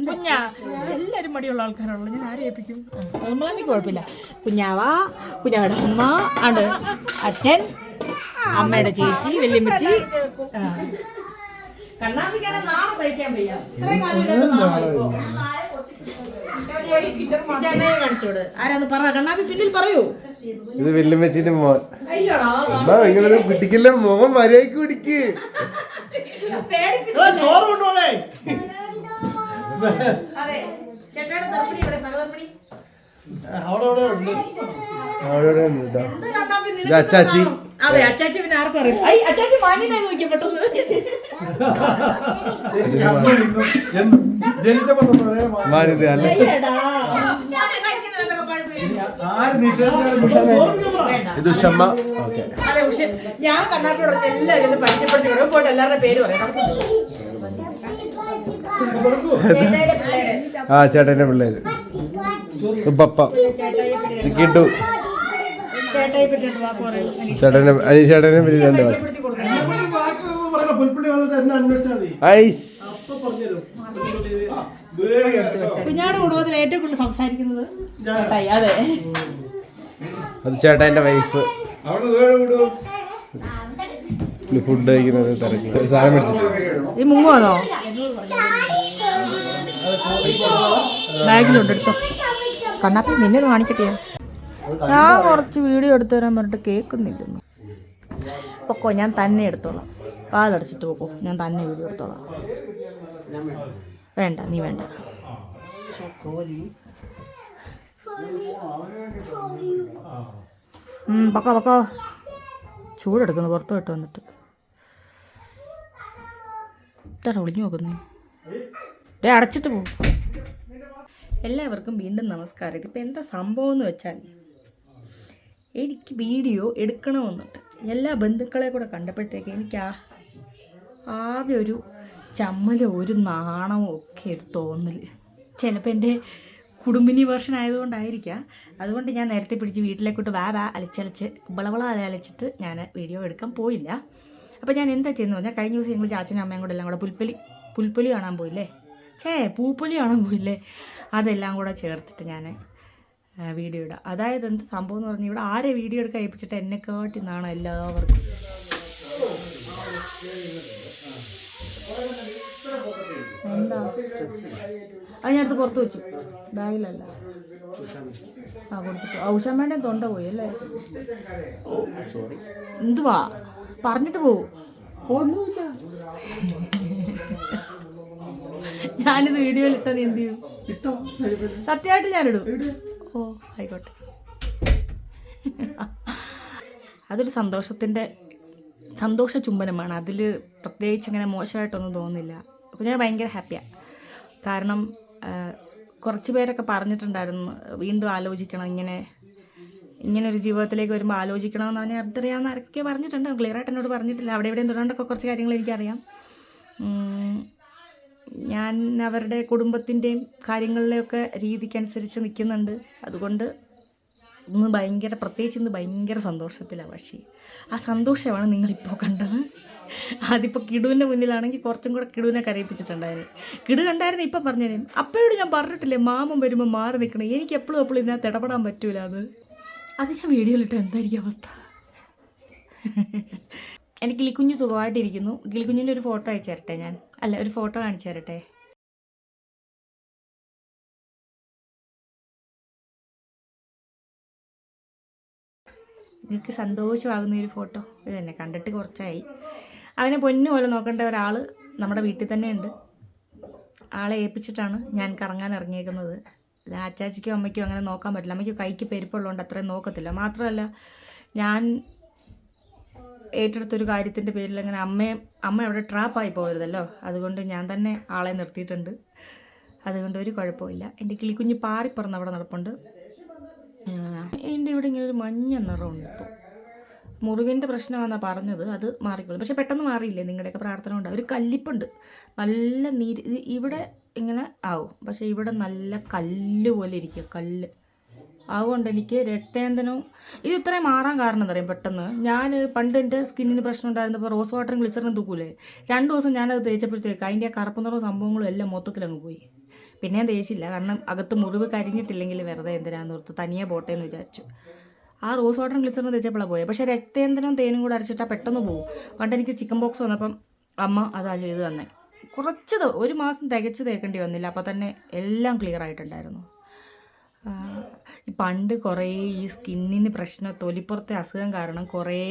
കുഞ്ഞാ എല്ലാരും മടിയുള്ള ആൾക്കാരാണല്ലോ, ഞാൻ ആരെ ഏൽപ്പിക്കും? നമ്മളാണെങ്കിൽ കുഴപ്പമില്ല. കുഞ്ഞാവയുടെ അമ്മ ആണ്, അച്ഛൻ, അമ്മയുടെ ചേച്ചി, വല്യമ്മച്ചി. കണ്ണാപ്പിക്കാനെ നാളെ സഹിക്കാൻ വയ്യ. ഇത്രയും കാലം ഇല്ലാത്ത നാളായി ഇപ്പോ. ചേട്ടനെ കാണിച്ചോട്. ആരാന്ന് പറ. കണ്ണാപ്പി പിന്നിൽ പറയൂ. ഇത് വെല്ലുമ്മച്ചിന്റെ മോൻ. അയ്യോടാ ഇങ്ങനെ പിടിക്കില്ല, മുഖം മര്യാദക്ക് പിടിക്ക്. അതെ ചേട്ടയുടെ തർപ്പണി ഇവിടെ സഹതർപ്പണി. അവിടെ ഉണ്ട് കേട്ടോ. എന്ത് കണ്ണാപ്പി നിനക്ക് ഇത് അച്ചാച്ചി. അതെ അച്ചാച്ചി പിന്നെ ആർക്കും അറിയില്ല. അച്ചാച്ചി മാന്യനായി നോക്കിയ പെട്ടെന്ന്. മാരുതി അല്ലേ? അയ്യടാ. ഇത് ഉഷമ്മ. ഓക്കെ. അതെ ഉഷ ഞാൻ കണ്ണാപ്പിയോട് എല്ലാവരും ഒന്ന് പരിചയപ്പെടുത്തി വിടും. പോയിട്ട് എല്ലാവരുടെ പേര് പറയാം. ചേട്ടായിയുടെ പിള്ളേര്. ആ ചേട്ടന്റെ പിള്ളേര് പപ്പ കിട്ടു. ചേട്ടായി പറ്റിയിട്ട് വാക്ക് പറയുള്ളൂ. ചേട്ടന്റെ അനീഷേട്ടനെ പറ്റി 2 വാക്ക്. പരിചയപ്പെടുത്തി കൊടുക്കണം. കുഞ്ഞാട് കുടുംബത്തിൽ ഏറ്റവും കൂടുതൽ സംസാരിക്കുന്നത് ചേട്ടായി. അതെ അത് ചേട്ടന്റെ വൈഫ്. ഫുഡ് കഴിക്കുന്നത് തിരക്കി സാധനം മേടിച്ചു. ഈ മുങ്ങുവാണോ? ബാഗിലുണ്ട് എടുത്തോ. കണ്ണാപ്പി നിന്നെ ഒന്ന് കാണിക്കട്ടെ. ഞാൻ കുറച്ച് വീഡിയോ എടുത്തു തരാൻ പറഞ്ഞിട്ട് കേൾക്കുന്നില്ലെന്ന്. പൊക്കോ ഞാൻ തന്നെ എടുത്തോളാം. കാലടച്ചിട്ട് പോക്കോ, ഞാൻ തന്നെ വീഡിയോ എടുത്തോളാം. വേണ്ട നീ വേണ്ട. പൊക്കോ പൊക്കോ. ചൂടെടുക്കുന്നു പുറത്തു വിട്ട് വന്നിട്ട്. ഇത്ര ഒളിഞ്ഞു നോക്കുന്നേ. അടച്ചിട്ട് പോകും. എല്ലാവർക്കും വീണ്ടും നമസ്കാരം. ഇതിപ്പോൾ എന്താ സംഭവം എന്ന് വെച്ചാൽ എനിക്ക് വീഡിയോ എടുക്കണമെന്നുണ്ട്. എല്ലാ ബന്ധുക്കളെ കൂടെ കണ്ടപ്പോഴത്തേക്ക് എനിക്ക് ആകെ ഒരു ചമ്മലും ഒരു നാണവും ഒക്കെ ഒരു തോന്നൽ. ചിലപ്പോൾ എൻ്റെ കുടുംബിനി വേർഷൻ ആയതുകൊണ്ടായിരിക്കാം. അതുകൊണ്ട് ഞാൻ നേരത്തെ പിടിച്ച് വീട്ടിലേക്കോട്ട് വാ അലച്ചലച്ച് വളവള അലച്ചിട്ട് ഞാൻ വീഡിയോ എടുക്കാൻ പോയില്ല. അപ്പോൾ ഞാൻ എന്താ ചെയ്യുന്നത് പറഞ്ഞാൽ കഴിഞ്ഞ ദിവസം ഞങ്ങൾ ചാച്ചനും അമ്മയും കൂടെ എല്ലാം കൂടെ പുൽപ്പൊലി കാണാൻ പോയില്ലേ, പൂപ്പൊലി കാണാൻ പോയില്ലേ, അതെല്ലാം കൂടെ ചേർത്തിട്ട് ഞാൻ വീഡിയോ ഇടാം. അതായത് എന്ത് സംഭവം എന്ന് പറഞ്ഞാൽ ഇവിടെ ആരെ വീഡിയോ എടുക്കാൻ ഏൽപ്പിച്ചിട്ട് എന്നെക്കാട്ടി നാണം എല്ലാവർക്കും. എന്താ അത് ഞാൻ അടുത്ത് പുറത്ത് വെച്ചു, ബാഗിലല്ല. കൊടുത്തിട്ട് ഔഷാമ്മേൻ്റെ തൊണ്ട പോയി അല്ലേ? എന്തുവാ പറഞ്ഞിട്ട് പോവും. ഒന്നുമില്ല. ഞാനിത് വീഡിയോയിൽ ഇട്ടാ നീ എന്ത് ചെയ്യും? സത്യമായിട്ട് ഞാനിടും. ഓ ആയിക്കോട്ടെ. അതൊരു സന്തോഷ ചുംബനമാണ്. അതിൽ പ്രത്യേകിച്ച് അങ്ങനെ മോശമായിട്ടൊന്നും തോന്നുന്നില്ല. അപ്പോൾ ഞാൻ ഭയങ്കര ഹാപ്പിയാണ്. കാരണം കുറച്ച് പേരൊക്കെ പറഞ്ഞിട്ടുണ്ടായിരുന്നു വീണ്ടും ആലോചിക്കണം, ഇങ്ങനെ ഒരു ജീവിതത്തിലേക്ക് വരുമ്പോൾ ആലോചിക്കണമെന്ന് പറഞ്ഞാൽ അടുത്തറിയാവുന്ന ആരൊക്കെ പറഞ്ഞിട്ടുണ്ട്. ക്ലിയറായിട്ട് എന്നോട് പറഞ്ഞിട്ടില്ല. അവിടെ എവിടെയും തൊടാണ്ടൊക്കെ കുറച്ച് കാര്യങ്ങൾ എനിക്കറിയാം. ഞാൻ അവരുടെ കുടുംബത്തിൻ്റെയും കാര്യങ്ങളിലെയൊക്കെ രീതിക്കനുസരിച്ച് നിൽക്കുന്നുണ്ട്. അതുകൊണ്ട് പ്രത്യേകിച്ച് ഇന്ന് ഭയങ്കര സന്തോഷത്തിലാണ്. പക്ഷേ ആ സന്തോഷമാണ് നിങ്ങളിപ്പോൾ കണ്ടത്. അതിപ്പോൾ കിടുവിൻ്റെ മുന്നിലാണെങ്കിൽ കുറച്ചും കൂടെ കിടുവിനെ കരയിപ്പിച്ചിട്ടുണ്ടായിരുന്നു. കിടു കണ്ടായിരുന്നു ഇപ്പം പറഞ്ഞേനെ. അപ്പോഴോട് ഞാൻ പറഞ്ഞിട്ടില്ലേ മാമൻ വരുമ്പോൾ മാറി നിൽക്കണം, എനിക്ക് എപ്പോഴും ഇതിനകത്ത് ഇടപെടാൻ പറ്റൂല. അത് ഞാൻ വീഡിയോയിലിട്ട് എന്തായിരിക്കും അവസ്ഥ? എനിക്ക് കിളിക്കുഞ്ഞ് സുഖമായിട്ടിരിക്കുന്നു. കിളിക്കുഞ്ഞിൻ്റെ ഒരു ഫോട്ടോ അയച്ചു തരട്ടെ. ഒരു ഫോട്ടോ കാണിച്ചു തരട്ടെ. നിങ്ങൾക്ക് സന്തോഷമാകുന്ന ഒരു ഫോട്ടോ ഇത് തന്നെ. കണ്ടിട്ട് കുറച്ചായി. അവനെ പൊന്നു പോലെ നോക്കേണ്ട ഒരാൾ നമ്മുടെ വീട്ടിൽ തന്നെ ഉണ്ട്. ആളെ ഏൽപ്പിച്ചിട്ടാണ് ഞാൻ കറങ്ങാൻ ഇറങ്ങിയേക്കുന്നത്. അച്ചാച്ചിക്കോ അമ്മയ്ക്കോ അങ്ങനെ നോക്കാൻ പറ്റില്ല. അമ്മയ്ക്ക് കൈക്ക് പെരുപ്പുള്ളതുകൊണ്ട് അത്രയും നോക്കത്തില്ല. മാത്രമല്ല ഞാൻ ഏറ്റെടുത്തൊരു കാര്യത്തിൻ്റെ പേരിൽ അങ്ങനെ അമ്മ അവിടെ ട്രാപ്പായി പോകരുതല്ലോ. അതുകൊണ്ട് ഞാൻ തന്നെ ആളെ നിർത്തിയിട്ടുണ്ട്. അതുകൊണ്ട് ഒരു കുഴപ്പമില്ല. എൻ്റെ കിളിക്കുഞ്ഞ് പാറിപ്പറന്ന് അവിടെ നടപ്പുണ്ട്. എൻ്റെ ഇവിടെ ഇങ്ങനെ ഒരു മഞ്ഞ നിറമുണ്ട്. ഇപ്പോൾ മുറിവിൻ്റെ പ്രശ്നമാണെന്നാണ് പറഞ്ഞത്. അത് മാറിക്കോളും. പക്ഷെ പെട്ടെന്ന് മാറിയില്ലേ? നിങ്ങളുടെയൊക്കെ പ്രാർത്ഥന കൊണ്ട് ഒരു കല്ലിപ്പുണ്ട്. നല്ല നീര് ഇവിടെ ഇങ്ങനെ ആവും. പക്ഷേ ഇവിടെ നല്ല കല്ല് പോലെ ഇരിക്കുക, കല്ല്. അതുകൊണ്ട് എനിക്ക് രക്തേന്ദനവും ഇത് ഇത്രയും മാറാൻ കാരണം എന്താ പറയുക? പെട്ടെന്ന് ഞാൻ പണ്ട് എൻ്റെ സ്കിന്നിന് പ്രശ്നം ഉണ്ടായിരുന്നപ്പോൾ റോസ് വാട്ടറും ഗ്ലിസറിനും തൂക്കൂലേ, 2 ദിവസം ഞാനത് തേച്ചപ്പോഴത്തേക്ക് അതിൻ്റെ കറുപ്പ് നിറവും സംഭവങ്ങളും എല്ലാം മൊത്തത്തിലങ്ങ് പോയി. പിന്നെ ഞാൻ തേച്ചില്ല. കാരണം അകത്ത് മുറിവ് കരിഞ്ഞിട്ടില്ലെങ്കിൽ വെറുതെ എന്തിനാന്ന് ഓർത്ത് തനിയെ പോട്ടെ എന്ന് വിചാരിച്ചു. ആ റോസ് വാട്ടറും ഗ്ലിസറിനും തേച്ചപ്പോഴാണ് പോയത്. പക്ഷേ രക്തേന്ദനവും തേനും കൂടെ അരച്ചിട്ടാൽ പെട്ടെന്ന് പോകും. പണ്ട് എനിക്ക് ചിക്കൻ ബോക്സ് വന്നപ്പം അമ്മ അതാ ചെയ്ത് തന്നെ. ഒരു മാസം തികച്ച് തേക്കേണ്ടി വന്നില്ല, അപ്പോൾ തന്നെ എല്ലാം ക്ലിയർ ആയിട്ടുണ്ടായിരുന്നു. പണ്ട് കുറേ ഈ സ്കിന്നിന് പ്രശ്നം, തൊലിപ്പുറത്തെ അസുഖം കാരണം കുറേ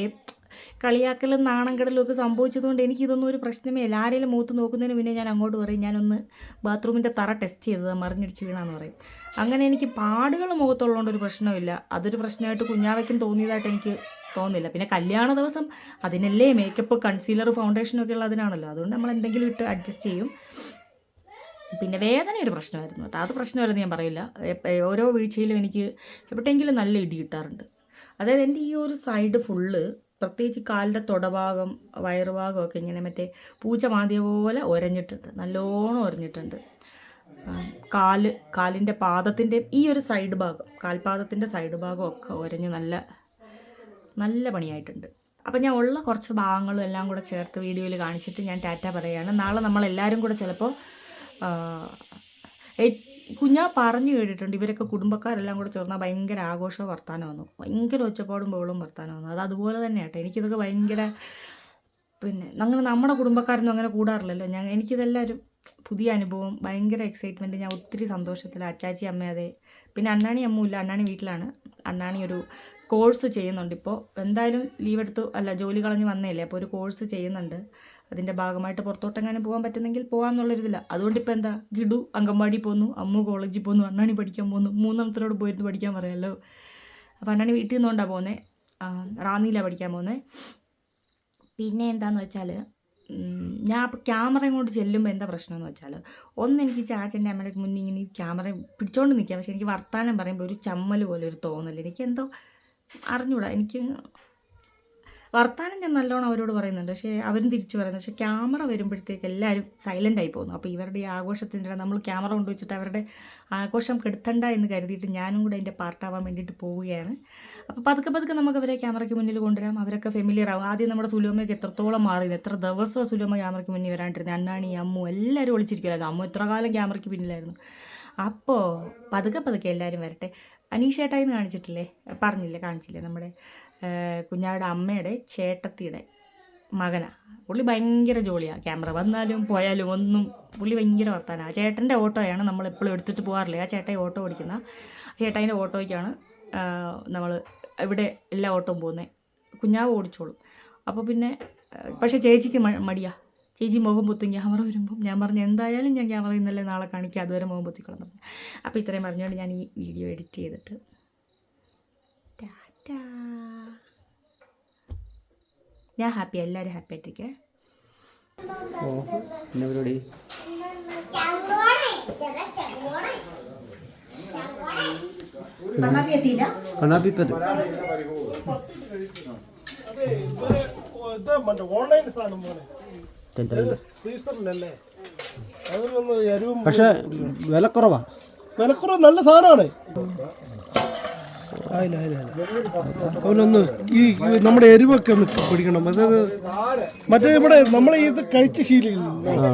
കളിയാക്കലും നാണംകടലും ഒക്കെ സംഭവിച്ചതുകൊണ്ട് എനിക്കിതൊന്നും ഒരു പ്രശ്നമേ ഇല്ല. ആരെങ്കിലും മൂത്ത് നോക്കുന്നതിന് മുന്നേ ഞാൻ അങ്ങോട്ട് പറയും, ഞാനൊന്ന് ബാത്റൂമിൻ്റെ തറ ടെസ്റ്റ് ചെയ്തത് മറിഞ്ഞടിച്ച് വീണാന്ന് പറയും. അങ്ങനെ എനിക്ക് പാടുകൾ മുഖത്തുള്ളതുകൊണ്ട് ഒരു പ്രശ്നമില്ല. അതൊരു പ്രശ്നമായിട്ട് കുഞ്ഞാവയ്ക്കും തോന്നിയതായിട്ട് എനിക്ക് തോന്നുന്നില്ല. പിന്നെ കല്യാണ ദിവസം അതിനല്ലേ മേക്കപ്പ്, കൺസീലർ, ഫൗണ്ടേഷനൊക്കെ ഉള്ള അതിനാണല്ലോ, അതുകൊണ്ട് നമ്മൾ എന്തെങ്കിലും ഇട്ട് അഡ്ജസ്റ്റ് ചെയ്യും. പിന്നെ വേദന ഒരു പ്രശ്നമായിരുന്നു കേട്ടോ, അത് പ്രശ്നമല്ലെന്ന് ഞാൻ പറയില്ല. ഓരോ വീഴ്ചയിലും എനിക്ക് എവിടെയെങ്കിലും നല്ല ഇടി കിട്ടാറുണ്ട്. അതായത് എൻ്റെ ഈ ഒരു സൈഡ് ഫുള്ള്, പ്രത്യേകിച്ച് കാലിൻ്റെ തൊടഭാഗം, വയറുഭാഗമൊക്കെ ഇങ്ങനെ മറ്റേ പൂച്ച മാന്തിയ പോലെ ഒരഞ്ഞിട്ടുണ്ട്, നല്ലോണം ഒരഞ്ഞിട്ടുണ്ട്. കാലിൻ്റെ പാദത്തിൻ്റെ ഈ ഒരു സൈഡ് ഭാഗം, കാൽപാദത്തിൻ്റെ സൈഡ് ഭാഗമൊക്കെ ഒരഞ്ഞ് നല്ല പണിയായിട്ടുണ്ട്. അപ്പം ഞാൻ ഉള്ള കുറച്ച് ഭാഗങ്ങളും എല്ലാം കൂടെ ചേർത്ത് വീഡിയോയിൽ കാണിച്ചിട്ട് ഞാൻ ടാറ്റ പറയുകയാണ്. നാളെ നമ്മളെല്ലാവരും കൂടെ ചിലപ്പോൾ കുഞ്ഞാ പറഞ്ഞു കേട്ടിട്ടുണ്ട്, ഇവരൊക്കെ കുടുംബക്കാരെല്ലാം കൂടെ ചേർന്നാൽ ഭയങ്കര ആഘോഷവും വർത്താനമായിരുന്നു, ഭയങ്കര ഒച്ചപ്പാടും ബഹളവും വർത്താനമായിരുന്നു. അത് അതുപോലെ തന്നെ ആട്ടെ, എനിക്കിതൊക്കെ ഭയങ്കര, പിന്നെ നമ്മുടെ കുടുംബക്കാരൊന്നും അങ്ങനെ കൂടാറില്ലല്ലോ. എനിക്കിതെല്ലാവരും പുതിയ അനുഭവം, ഭയങ്കര എക്സൈറ്റ്മെൻറ്റ്. ഞാൻ ഒത്തിരി സന്തോഷത്തിലാണ്. അച്ചാച്ചി അമ്മ അതെ, പിന്നെ അണ്ണാണി അമ്മുമില്ല, അണ്ണാണി വീട്ടിലാണ്. അണ്ണാണി ഒരു കോഴ്സ് ചെയ്യുന്നുണ്ട് ഇപ്പോൾ, എന്തായാലും ജോലി കളഞ്ഞ് വന്നേല്ലേ, അപ്പോൾ ഒരു കോഴ്സ് ചെയ്യുന്നുണ്ട്. അതിൻ്റെ ഭാഗമായിട്ട് പുറത്തോട്ടെങ്ങാനും പോകാൻ പറ്റുന്നെങ്കിൽ പോകാമെന്നുള്ളൊരിതില്ല. അതുകൊണ്ട് ഇപ്പോൾ എന്താ, ഗിഡു അംഗൻവാടി പോകുന്നു, അമ്മു കോളേജിൽ പോകുന്നു, അണ്ണാണി പഠിക്കാൻ പോകുന്നു. മൂന്നാമത്തിനോട് പോയിരുന്നു പഠിക്കാൻ പറയാമല്ലോ. അപ്പോൾ അണ്ണാണി വീട്ടിൽ നിന്നുകൊണ്ടാണ് പോകുന്നത്, റാന്നിയിലാണ് പഠിക്കാൻ പോകുന്നത്. പിന്നെ എന്താണെന്ന് വെച്ചാൽ, ഞാൻ അപ്പോൾ ക്യാമറയും കൊണ്ട് ചെല്ലുമ്പോൾ എന്താ പ്രശ്നമെന്ന് വെച്ചാൽ, എനിക്ക് ചാച്ചൻ്റെ അമ്മയുടെ മുന്നിൽ ഇങ്ങനെ ഈ ക്യാമറ പിടിച്ചോണ്ട് നിൽക്കാം, പക്ഷേ എനിക്ക് വർത്താനം പറയുമ്പോൾ ഒരു ചമ്മൽ പോലെ ഒരു തോന്നൽ, എനിക്കെന്തോ അറിഞ്ഞൂടാ. എനിക്ക് വർത്താനം ഞാൻ നല്ലോണം അവരോട് പറയുന്നുണ്ട്, പക്ഷേ അവരും തിരിച്ചു പറയുന്നത്, പക്ഷേ ക്യാമറ വരുമ്പോഴത്തേക്ക് എല്ലാവരും സൈലൻ്റ് ആയി പോകുന്നു. അപ്പോൾ ഇവരുടെ ഈ ആഘോഷത്തിൻ്റെ നമ്മൾ ക്യാമറ കൊണ്ടുവച്ചിട്ട് അവരുടെ ആഘോഷം കെടുത്തണ്ട എന്ന് കരുതിയിട്ട് ഞാനും കൂടെ അതിൻ്റെ പാർട്ടാവാൻ വേണ്ടിയിട്ട് പോവുകയാണ്. അപ്പോൾ പതുക്കെ നമുക്ക് അവരെ ക്യാമറയ്ക്ക് മുന്നിൽ കൊണ്ടുവരാം, അവരൊക്കെ ഫെമിലിയർ ആവും. ആദ്യം നമ്മുടെ സുലോമയൊക്കെ എത്രത്തോളം മാറിയത്, എത്ര ദിവസം സുലോമ ക്യാമറയ്ക്ക് മുന്നിൽ വരാണ്ടിരുന്നത്, അണ്ണാണി അമ്മു എല്ലാവരും ഒളിച്ചിരിക്കുമായിരുന്നു. അമ്മു എത്ര കാലം ക്യാമറയ്ക്ക് പിന്നിലായിരുന്നു. അപ്പോൾ പതുക്കെ എല്ലാവരും വരട്ടെ. അനീഷേട്ടായിന്ന് കാണിച്ചില്ലേ നമ്മുടെ കുഞ്ഞാവിടെ അമ്മയുടെ ചേട്ടത്തിയുടെ മകനാണ്. പുള്ളി ഭയങ്കര ജോളിയാണ്, ക്യാമറ വന്നാലും പോയാലും ഒന്നും പുള്ളി ഭയങ്കര വർത്താനാണ്. ആ ചേട്ടൻ്റെ ഓട്ടോയാണ് നമ്മളെപ്പോഴും എടുത്തിട്ട് പോകാറില്ല. ആ ചേട്ടായി ഓട്ടോ ഓടിക്കുന്ന ചേട്ടായിൻ്റെ ഓട്ടോയ്ക്കാണ് നമ്മൾ ഇവിടെ എല്ലാ ഓട്ടവും പോകുന്നത്. കുഞ്ഞാവ് ഓടിച്ചോളും. അപ്പോൾ പിന്നെ പക്ഷേ ചേച്ചിക്ക് മടിയാ, ചേച്ചി മുഖം പൊത്തും ക്യാമറ വരുമ്പം. ഞാൻ പറഞ്ഞു എന്തായാലും ഞാൻ ക്യാമറ ഇന്നലെ നാളെ കാണിക്കുക, അതുവരെ മുഖം പൊത്തിക്കോളാം പറഞ്ഞു. അപ്പോൾ ഇത്രയും പറഞ്ഞുകൊണ്ട് ഞാൻ ഈ വീഡിയോ എഡിറ്റ് ചെയ്തിട്ട് ടാറ്റാ. ഞാൻ ഹാപ്പി, എല്ലാവരും ഹാപ്പി ആയിട്ടിരിക്കേ. ഓൺലൈൻ സാധനം പോലെ ഫ്രീസറിലല്ലേ, അതിലൊന്ന് എരിവും, പക്ഷെ വിലക്കുറവാ. നല്ല സാധനമാണ്. അതിലൊന്ന് ഈ നമ്മുടെ എരിവൊക്കെ ഒന്ന് പിടിക്കണം. അതായത് മറ്റേ ഇവിടെ നമ്മൾ ഇത് കഴിച്ച ശീലമില്ല,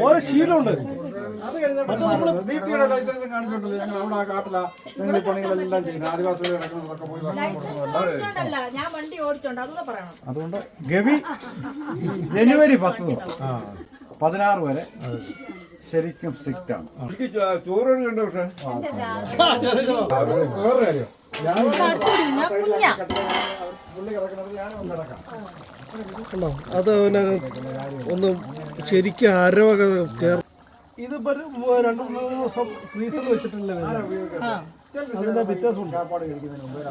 ഓരോ ശീലമുണ്ട്. അതുകൊണ്ട് ഗവി ജനുവരി 10 16 വരെ ശരിക്കും സ്ട്രിക്റ്റ് ആണ്. ചോറ് കണ്ടോ, പക്ഷേ വേറെ കാര്യം അത് പിന്നെ ഒന്ന് ശരിക്കും അരവക കയറും. ഇതിപ്പോ 2-3 ദിവസം ഫ്രീസറിൽ വെച്ചിട്ടില്ല, അതിന്റെ വ്യത്യാസമുണ്ട്.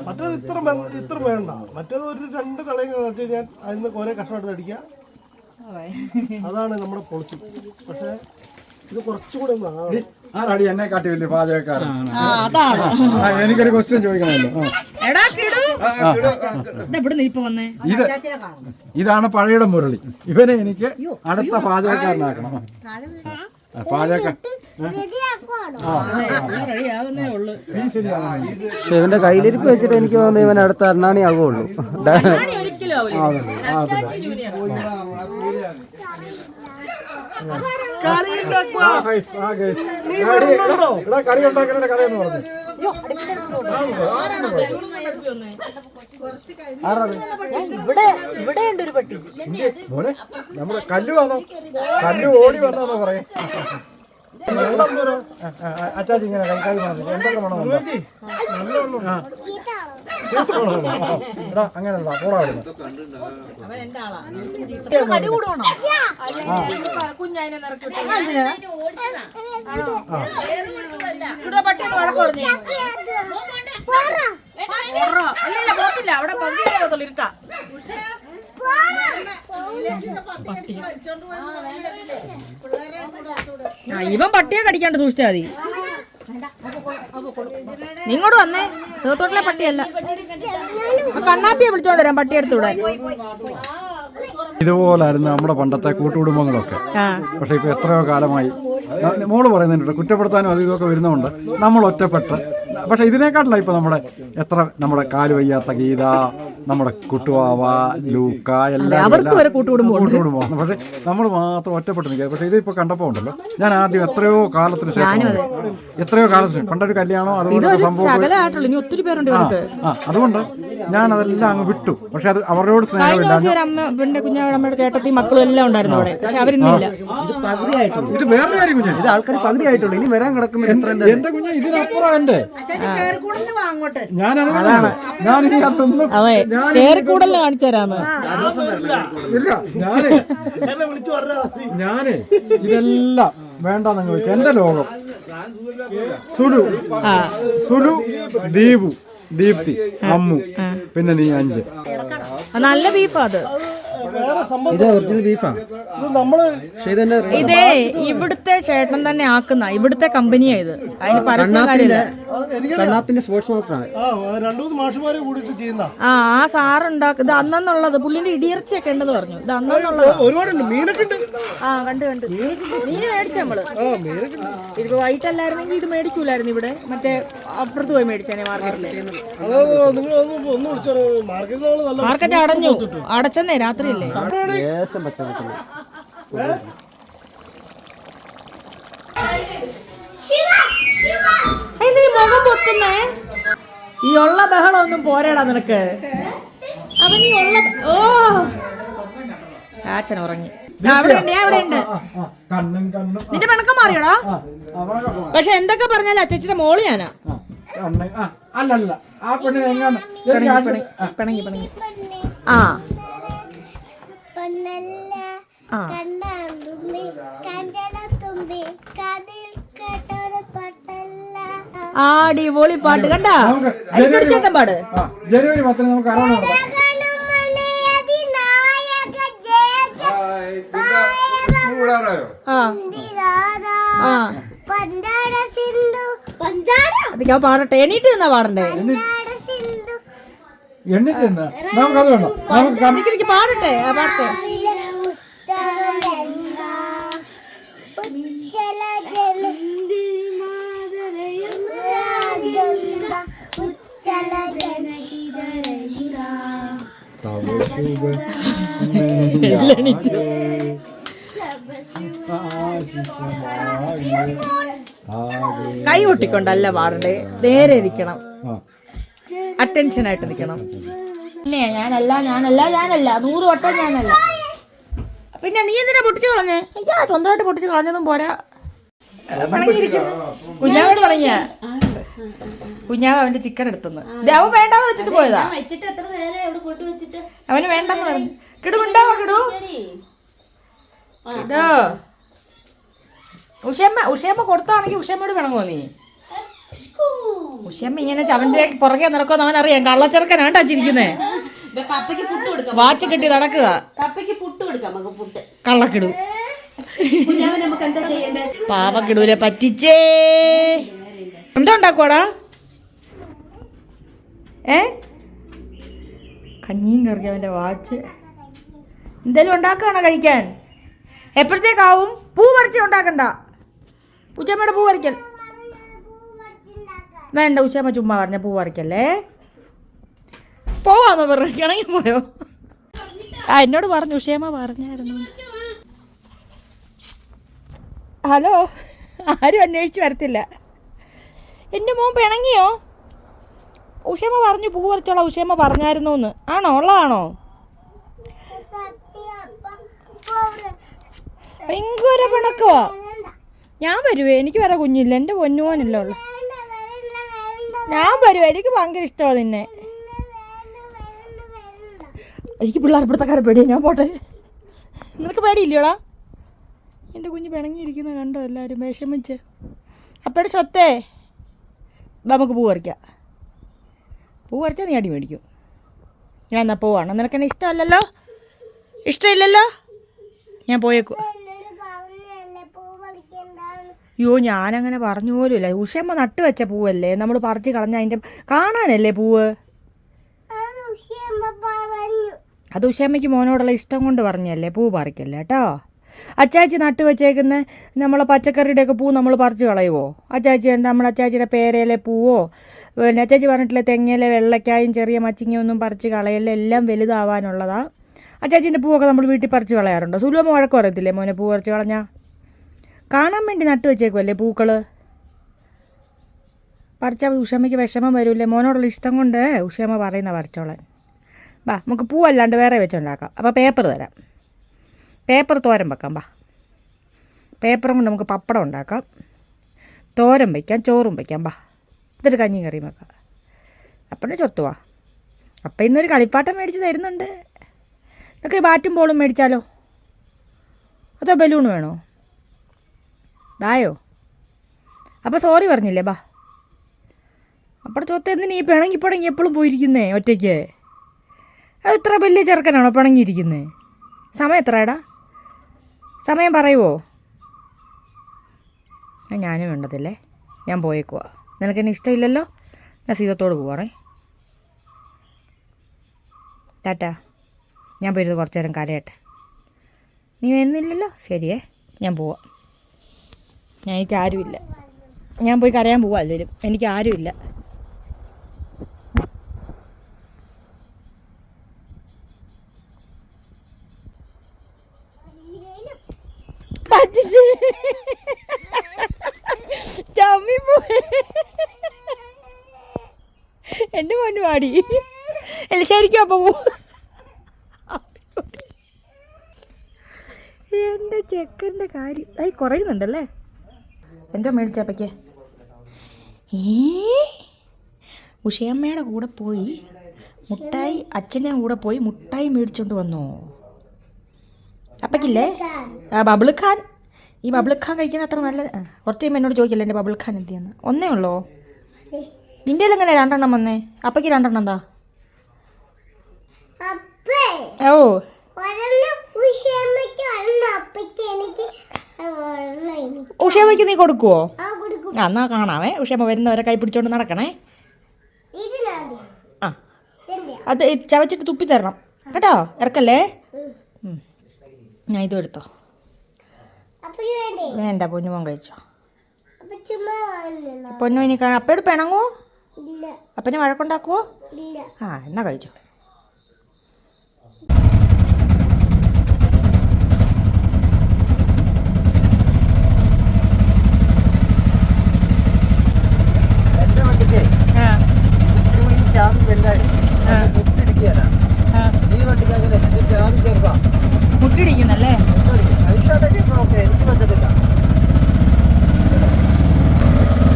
മറ്റേത് ഇത്ര വേണ്ട. മറ്റേത് ഒരു 2 കളയും വെച്ച് കഴിഞ്ഞാൽ അതിന് കുറെ കഷ്ടമായിട്ട് അടിക്കുക, അതാണ് നമ്മുടെ പൊളിച്ചു. പക്ഷെ ഇത് കുറച്ചുകൂടെ ആരാടി എന്നെ കാട്ടി വലിയ പാചകക്കാരൻ? എനിക്കൊരു ക്വസ്റ്റ്യൻ ചോദിക്കണമല്ലോ. ഇതാണ് പഴയുടെ മുരളി. ഇവനെ എനിക്ക് അടുത്ത പാചകക്കാരനാക്കണം. പക്ഷെ ഇവന്റെ കയ്യിലിരിപ്പ് വെച്ചിട്ട് എനിക്ക് തോന്നുന്നു ഇവൻ അടുത്ത അണ്ണാണി ആകുള്ളൂ. കറി ഉണ്ടാക്കുന്നതിന്റെ കഥയെന്ന് പറഞ്ഞു. ഇവിടെ ഉണ്ട് ഒരു പട്ടി. മോനെ നമ്മുടെ കല്ല് വന്നോ, കല്ല് ഓടി വന്നോ പറയാ. അച്ചാച്ചി ഇങ്ങനെ കൈക്കാൽ എന്തൊക്കെ വേണം അങ്ങനല്ല പോടാ പോത്തില്ല അവിടെ പന്തിയിലേ പോത്തുള്ളൂ ഇരുട്ടാ. ഇവൻ പട്ടിയെ കടിക്കാണ്ട് സൂക്ഷിച്ചാ മതി. നിങ്ങോട്ട് വന്നേ, സേത്തോട്ടിലെ പട്ടിയല്ല. കണ്ണാപ്പിയെ വിളിച്ചോണ്ട് വരാം പട്ടി എടുത്തുവിടാൻ. ഇതുപോലായിരുന്നു നമ്മുടെ പണ്ടത്തെ കൂട്ടുകുടുംബങ്ങളൊക്കെ. പക്ഷെ ഇപ്പൊ എത്രയോ കാലമായി മോള് പറയുന്നുണ്ട് കുറ്റപ്പെടുത്താനും അത് ഇതൊക്കെ വരുന്നതുകൊണ്ട് നമ്മൾ ഒറ്റപ്പെട്ട്. പക്ഷെ ഇതിനേക്കാട്ടില്ല ഇപ്പൊ നമ്മുടെ കാല് വയ്യാത്ത ഗീത, നമ്മുടെ കുട്ടുവാവ, ലൂക്ക എല്ലാം കൂട്ടുകുടുംബമാണ്. പക്ഷെ നമ്മൾ മാത്രം ഒറ്റപ്പെട്ട് നിൽക്കുക. പക്ഷെ ഇതിപ്പോ കണ്ടപ്പോ ഉണ്ടല്ലോ, ഞാൻ ആദ്യം എത്രയോ കാലത്തിന് ശേഷം പണ്ടൊരു കല്യാണോ അതുകൊണ്ട് അതുകൊണ്ട് ഞാൻ അതെല്ലാം അങ്ങ് വിട്ടു. പക്ഷെ അത് അവരോട് സ്നേഹമില്ല. കുഞ്ഞാമ്മയുടെ ചേട്ടത്തി മക്കളും എല്ലാം ഉണ്ടായിരുന്നു അവിടെ. പക്ഷെ അവരിന്നില്ല. ഇത് വേറെ കാര്യം കുഞ്ഞാ, ഇത് ആൾക്കാർ പകുതി ആയിട്ടുള്ളൂ. ഇനി വരാൻ കിടക്കുന്ന എന്റെ കുഞ്ഞാ ഇതിനപ്പുറം എന്റെ ഞാനിനി അതൊന്നും കൂടുതൽ കാണിച്ചു തരാമോ? ഇല്ല ഞാനേ ഇതെല്ലാം വേണ്ടെന്നങ്ങ് വെച്ചു. എന്റെ ലോകം സുലു ദീപു, ദീപ്തി, അമ്മു, പിന്നെ നീ 5. നല്ല ബീഫാ അത്. ഇത് ഒറിജിനൽ ബീഫാ. ഇതേ ഇവിടുത്തെ ചേട്ടൻ തന്നെ ആക്കുന്ന ഇവിടുത്തെ കമ്പനിയാ ഇത്. അതിന് കണ്ണാപ്പിന്റെ സ്പോർട്സ് മാസ്റ്ററാണ്. ആ സാറുണ്ടാക്കും. ഇത് അന്നുള്ളത് പുള്ളിന്റെ ഇടിയർച്ചയൊക്കെ ഉണ്ടെന്ന് പറഞ്ഞു. ഇത് അന്നുള്ളത് ഒരുപാടുണ്ട്, മീനൊക്കെ ഉണ്ട്. ആ കണ്ട് മീന് മേടിച്ച നമ്മള്. ഇതിപ്പോ വൈകിട്ടല്ലായിരുന്നെങ്കിൽ ഇത് മേടിക്കൂലായിരുന്നു. ഇവിടെ മറ്റേ അപ്പുറത്ത് പോയി മേടിച്ചേനെ മാർക്കറ്റില്. മാർക്കറ്റ് അടച്ചെന്നേ രാത്രിയല്ലേ. മുഖം പൊത്തുന്നേ. ഈ ഉള്ള ബഹളം ഒന്നും പോരാടാ നിനക്ക്. അവൻ ഈ ഉള്ള ചാച്ചൻ ഉറങ്ങി. അവിടെ ഉണ്ട്. നിന്റെ പിണക്കം മാറിയോടാ? പക്ഷെ എന്തൊക്കെ പറഞ്ഞാലും അച്ചച്ചിന്റെ മോള് ഞാനാ. പിണങ്ങി ആ അടിപൊളി പാട്ട് കണ്ടാ. ചേട്ടൻ പാട്. ജനുവരി 10 നമുക്ക് ഞാൻ പാടട്ടെ. എണീറ്റ് നിന്നാ പാടണ്ടേ? എനിക്ക് പാടട്ടെ. പാടട്ടെ. കൈ കൊട്ടിക്കൊണ്ടല്ല പാടണ്ടേ, നേരെ ഇരിക്കണം, അറ്റൻഷൻ ആയിട്ട് നിൽക്കണം. പിന്നെ ഞാനല്ല 100 വട്ടം ഞാനല്ല. പിന്നെ നീ എന്തിനാ പൊട്ടിച്ചു കളഞ്ഞേ? അയ്യാ സ്വന്തമായിട്ട് പൊട്ടിച്ചു കളഞ്ഞതും പോരാ. പണങ്ങിയിരിക്കുന്നു. കുഞ്ഞാവോട് പണങ്ങിയ കുഞ്ഞാവ് അവന്റെ ചിക്കൻ എടുത്തുന്നു. അവൻ വേണ്ടാന്ന് വെച്ചിട്ട് പോയതാ. അവന് വേണ്ടെന്ന് പറഞ്ഞു. കിടുമുണ്ടാവോ കിടു? ഉഷയമ്മ കൊടുത്താണെങ്കിൽ ഉഷയമ്മയോട് പിണങ്ങോ നീ? ഉഷയമ്മ ഇങ്ങനെ അവന്റെ പുറകെ നടക്കുമെന്ന് അവൻ അറിയാം. കള്ളച്ചെറുക്കനാണ് ടച്ചിരിക്കുന്നേ. വാച്ച് കെട്ടി നടക്കുക. കള്ളക്കിടു പാവക്കിടൂലെ പറ്റിച്ചേ. എന്താ ഉണ്ടാക്കുവാടാ? കഞ്ഞിയും കറിക്കും അവൻ്റെ വാച്ച്. എന്തേലും ഉണ്ടാക്കുകയാണോ കഴിക്കാൻ? എപ്പോഴത്തേക്കാവും? പൂ പറിച്ച് ഉണ്ടാക്കണ്ട. ഉച്ചമ്മയുടെ പൂ പറിക്കൽ വേണ്ട. ഉച്ചമ്മ ചുമ്മാ പറഞ്ഞ പൂ പറിക്കല്ലേ. പോവാന്നോ പറഞ്ഞിണങ്ങി പോയോ? എന്നോട് പറഞ്ഞു. ഉഷയമ്മ പറഞ്ഞായിരുന്നു. ഹലോ, ആരും അന്വേഷിച്ച് വരത്തില്ല. എൻ്റെ മോൻ പിണങ്ങിയോ? ഉഷയമ്മ പറഞ്ഞു പൂ പറിച്ചോളാം, ഉഷയമ്മ പറഞ്ഞായിരുന്നു എന്ന്. ആണോ? ഉള്ളതാണോ? ഭയങ്കര പിണക്കോ? ഞാൻ വരുവേ, എനിക്ക് വരെ കുഞ്ഞില്ല, എൻ്റെ പൊന്നുപോനല്ലേ ഉള്ളു. ഞാൻ വരുവേ, എനിക്ക് ഭയങ്കര ഇഷ്ടമാണ് നിന്നെ. എനിക്ക് പിള്ളേർപ്പെടുത്തക്കാരെ പേടിയാ, ഞാൻ പോട്ടെ. നിനക്ക് പേടിയില്ലയോടാ? എൻ്റെ കുഞ്ഞ് പിണങ്ങിയിരിക്കുന്ന കണ്ടോ എല്ലാവരും വിഷമിച്ച്. അപ്പോഴും സ്വത്തേ നമുക്ക് പൂ പറിക്കാം. പൂ പറിച്ചാൽ നീ അടി മേടിക്കും. ഞാൻ എന്നാൽ പോവാണ്. നിനക്കെന്നെ ഇഷ്ടമല്ലല്ലോ, ഇഷ്ടമില്ലല്ലോ, ഞാൻ പോയേക്കും. അയ്യോ, ഞാനങ്ങനെ പറഞ്ഞു പോലുമില്ല. ഉഷയമ്മ നട്ട് വെച്ച പൂവല്ലേ, നമ്മൾ പറിച്ച് കളഞ്ഞ അതിൻ്റെ കാണാനല്ലേ പൂവ്. അത് ഉഷയമ്മയ്ക്ക് മോനോടുള്ള ഇഷ്ടം കൊണ്ട് പറഞ്ഞല്ലേ, പൂ പറിക്കല്ലേ കേട്ടോ. അച്ചാച്ചി നട്ട് വെച്ചേക്കുന്ന നമ്മളെ പച്ചക്കറിയുടെയൊക്കെ പൂ നമ്മൾ പറിച്ച് കളയുമോ? അച്ചാച്ചി നമ്മുടെ അച്ചാച്ചിയുടെ പേരയിലെ പൂവോ, പിന്നെ അച്ചാച്ചി പറഞ്ഞിട്ടില്ല തെങ്ങയിലെ വെള്ളക്കായും ചെറിയ മച്ചിങ്ങയൊന്നും പറിച്ച് കളയല്ലേ, എല്ലാം വലുതാവാനുള്ളതാണ്. അച്ചാച്ചീൻ്റെ പൂവൊക്കെ നമ്മൾ വീട്ടിൽ പറിച്ച് കളയാറുണ്ടോ? സുലുവമ്മ വഴക്ക് പറയത്തില്ലേ മോനെ പൂ പറിച്ച് കളഞ്ഞാൽ? കാണാൻ വേണ്ടി നട്ട് വെച്ചേക്കുമല്ലേ പൂക്കൾ. പറിച്ചാൽ ഉഷമ്മയ്ക്ക് വിഷമം വരില്ലേ? മോനോടുള്ള ഇഷ്ടം കൊണ്ട് ഉഷമ്മ പറയുന്ന പറിച്ചോളാൻ. വാ, നമുക്ക് പൂവല്ലാണ്ട് വേറെ വെച്ചുണ്ടാക്കാം. അപ്പോൾ പേപ്പർ തരാം, പേപ്പർ തോരൻ വെക്കാം. വാ, പേപ്പറും കൊണ്ട് നമുക്ക് പപ്പടം ഉണ്ടാക്കാം, തോരൻ വയ്ക്കാം, ചോറും വയ്ക്കാം. വാ, ഇതൊരു കഞ്ഞിയും കറിയും വെക്കാം. അപ്പഴേ ചൊത്തുവാ. അപ്പം ഇന്നൊരു കളിപ്പാട്ടം മേടിച്ച് തരുന്നുണ്ട്. നമുക്ക് ബാറ്റും ബോളും മേടിച്ചാലോ? അതോ ബലൂൺ വേണോ? ദായോ? അപ്പോൾ സോറി പറഞ്ഞില്ലേ? ബാ, അപ്പോൾ ചൊത്ത എന്തിനാ ഈ പിണങ്ങി എപ്പോഴും പോയിരിക്കുന്നേ ഒറ്റയ്ക്ക്? അത് ഇത്ര വലിയ ചെറുക്കനാണോ പിണങ്ങിയിരിക്കുന്നത്? സമയം എത്രയാടാ? സമയം പറയുമോ? ഞാനും വേണ്ടതില്ലേ, ഞാൻ പോയേക്കുവാ. നിനക്കെന്നെ ഇഷ്ടമില്ലല്ലോ, ഞാൻ സീതത്തോട് പോവാണേ. ടാറ്റാ, ഞാൻ പോയിരുന്നത് കുറച്ച് നേരം കരയട്ടെ. നീ വരുന്നില്ലല്ലോ, ശരിയേ, ഞാൻ പോവാം. എനിക്കാരുമില്ല, ഞാൻ പോയി കരയാൻ പോവാ. അല്ലേലും എനിക്കാരുമില്ല. എൻ്റെ പൊന്നു പാടി അല്ല ശരിക്കും. അപ്പം എൻ്റെ ചെക്കൻ്റെ കാര്യം ആയി കുറയുന്നുണ്ടല്ലേ. എന്തോ മേടിച്ചപ്പയ്ക്ക് ഉഷയമ്മയുടെ കൂടെ പോയി മുട്ടായി, അച്ഛൻ്റെ കൂടെ പോയി മുട്ടായി മേടിച്ചോണ്ട് വന്നോ അപ്പയ്ക്കില്ലേ? ബബിൾ ഖാൻ. ഈ ബബിൾ ഖാൻ കഴിക്കുന്ന അത്ര നല്ലത്. കുറച്ച് കഴിയുമ്പോൾ എന്നോട് ചോദിക്കില്ല എൻ്റെ ബബിൾ ഖാൻ എന്തിയെന്ന്. ഒന്നേ ഉള്ളോ? നിൻ്റെ എങ്ങനെ രണ്ടെണ്ണം വന്നേ? അപ്പയ്ക്ക് രണ്ടെണ്ണം എന്താ? ഓ, ഉഷയമ്മയ്ക്ക് നീ കൊടുക്കുവോ? എന്നാ കാണാവേ. ഉഷയമ്മ വരുന്നവരെ കൈ പിടിച്ചോണ്ട് നടക്കണേ. ആ, അത് ചവച്ചിട്ട് തുപ്പി തരണം കേട്ടോ, ഇറക്കല്ലേ. ഞാൻ ഇതും എടുത്തോ. വേണ്ട, പൊന്നുമോൻ കഴിച്ചോ. പൊന്നു ഇനി അപ്പയോട് പിണങ്ങുവോ? അപ്പനെ വഴക്കുണ്ടാക്കുവോ? ആ, എന്നാ കഴിച്ചോ. മുട്ടിടിക്കുന്നല്ലേ?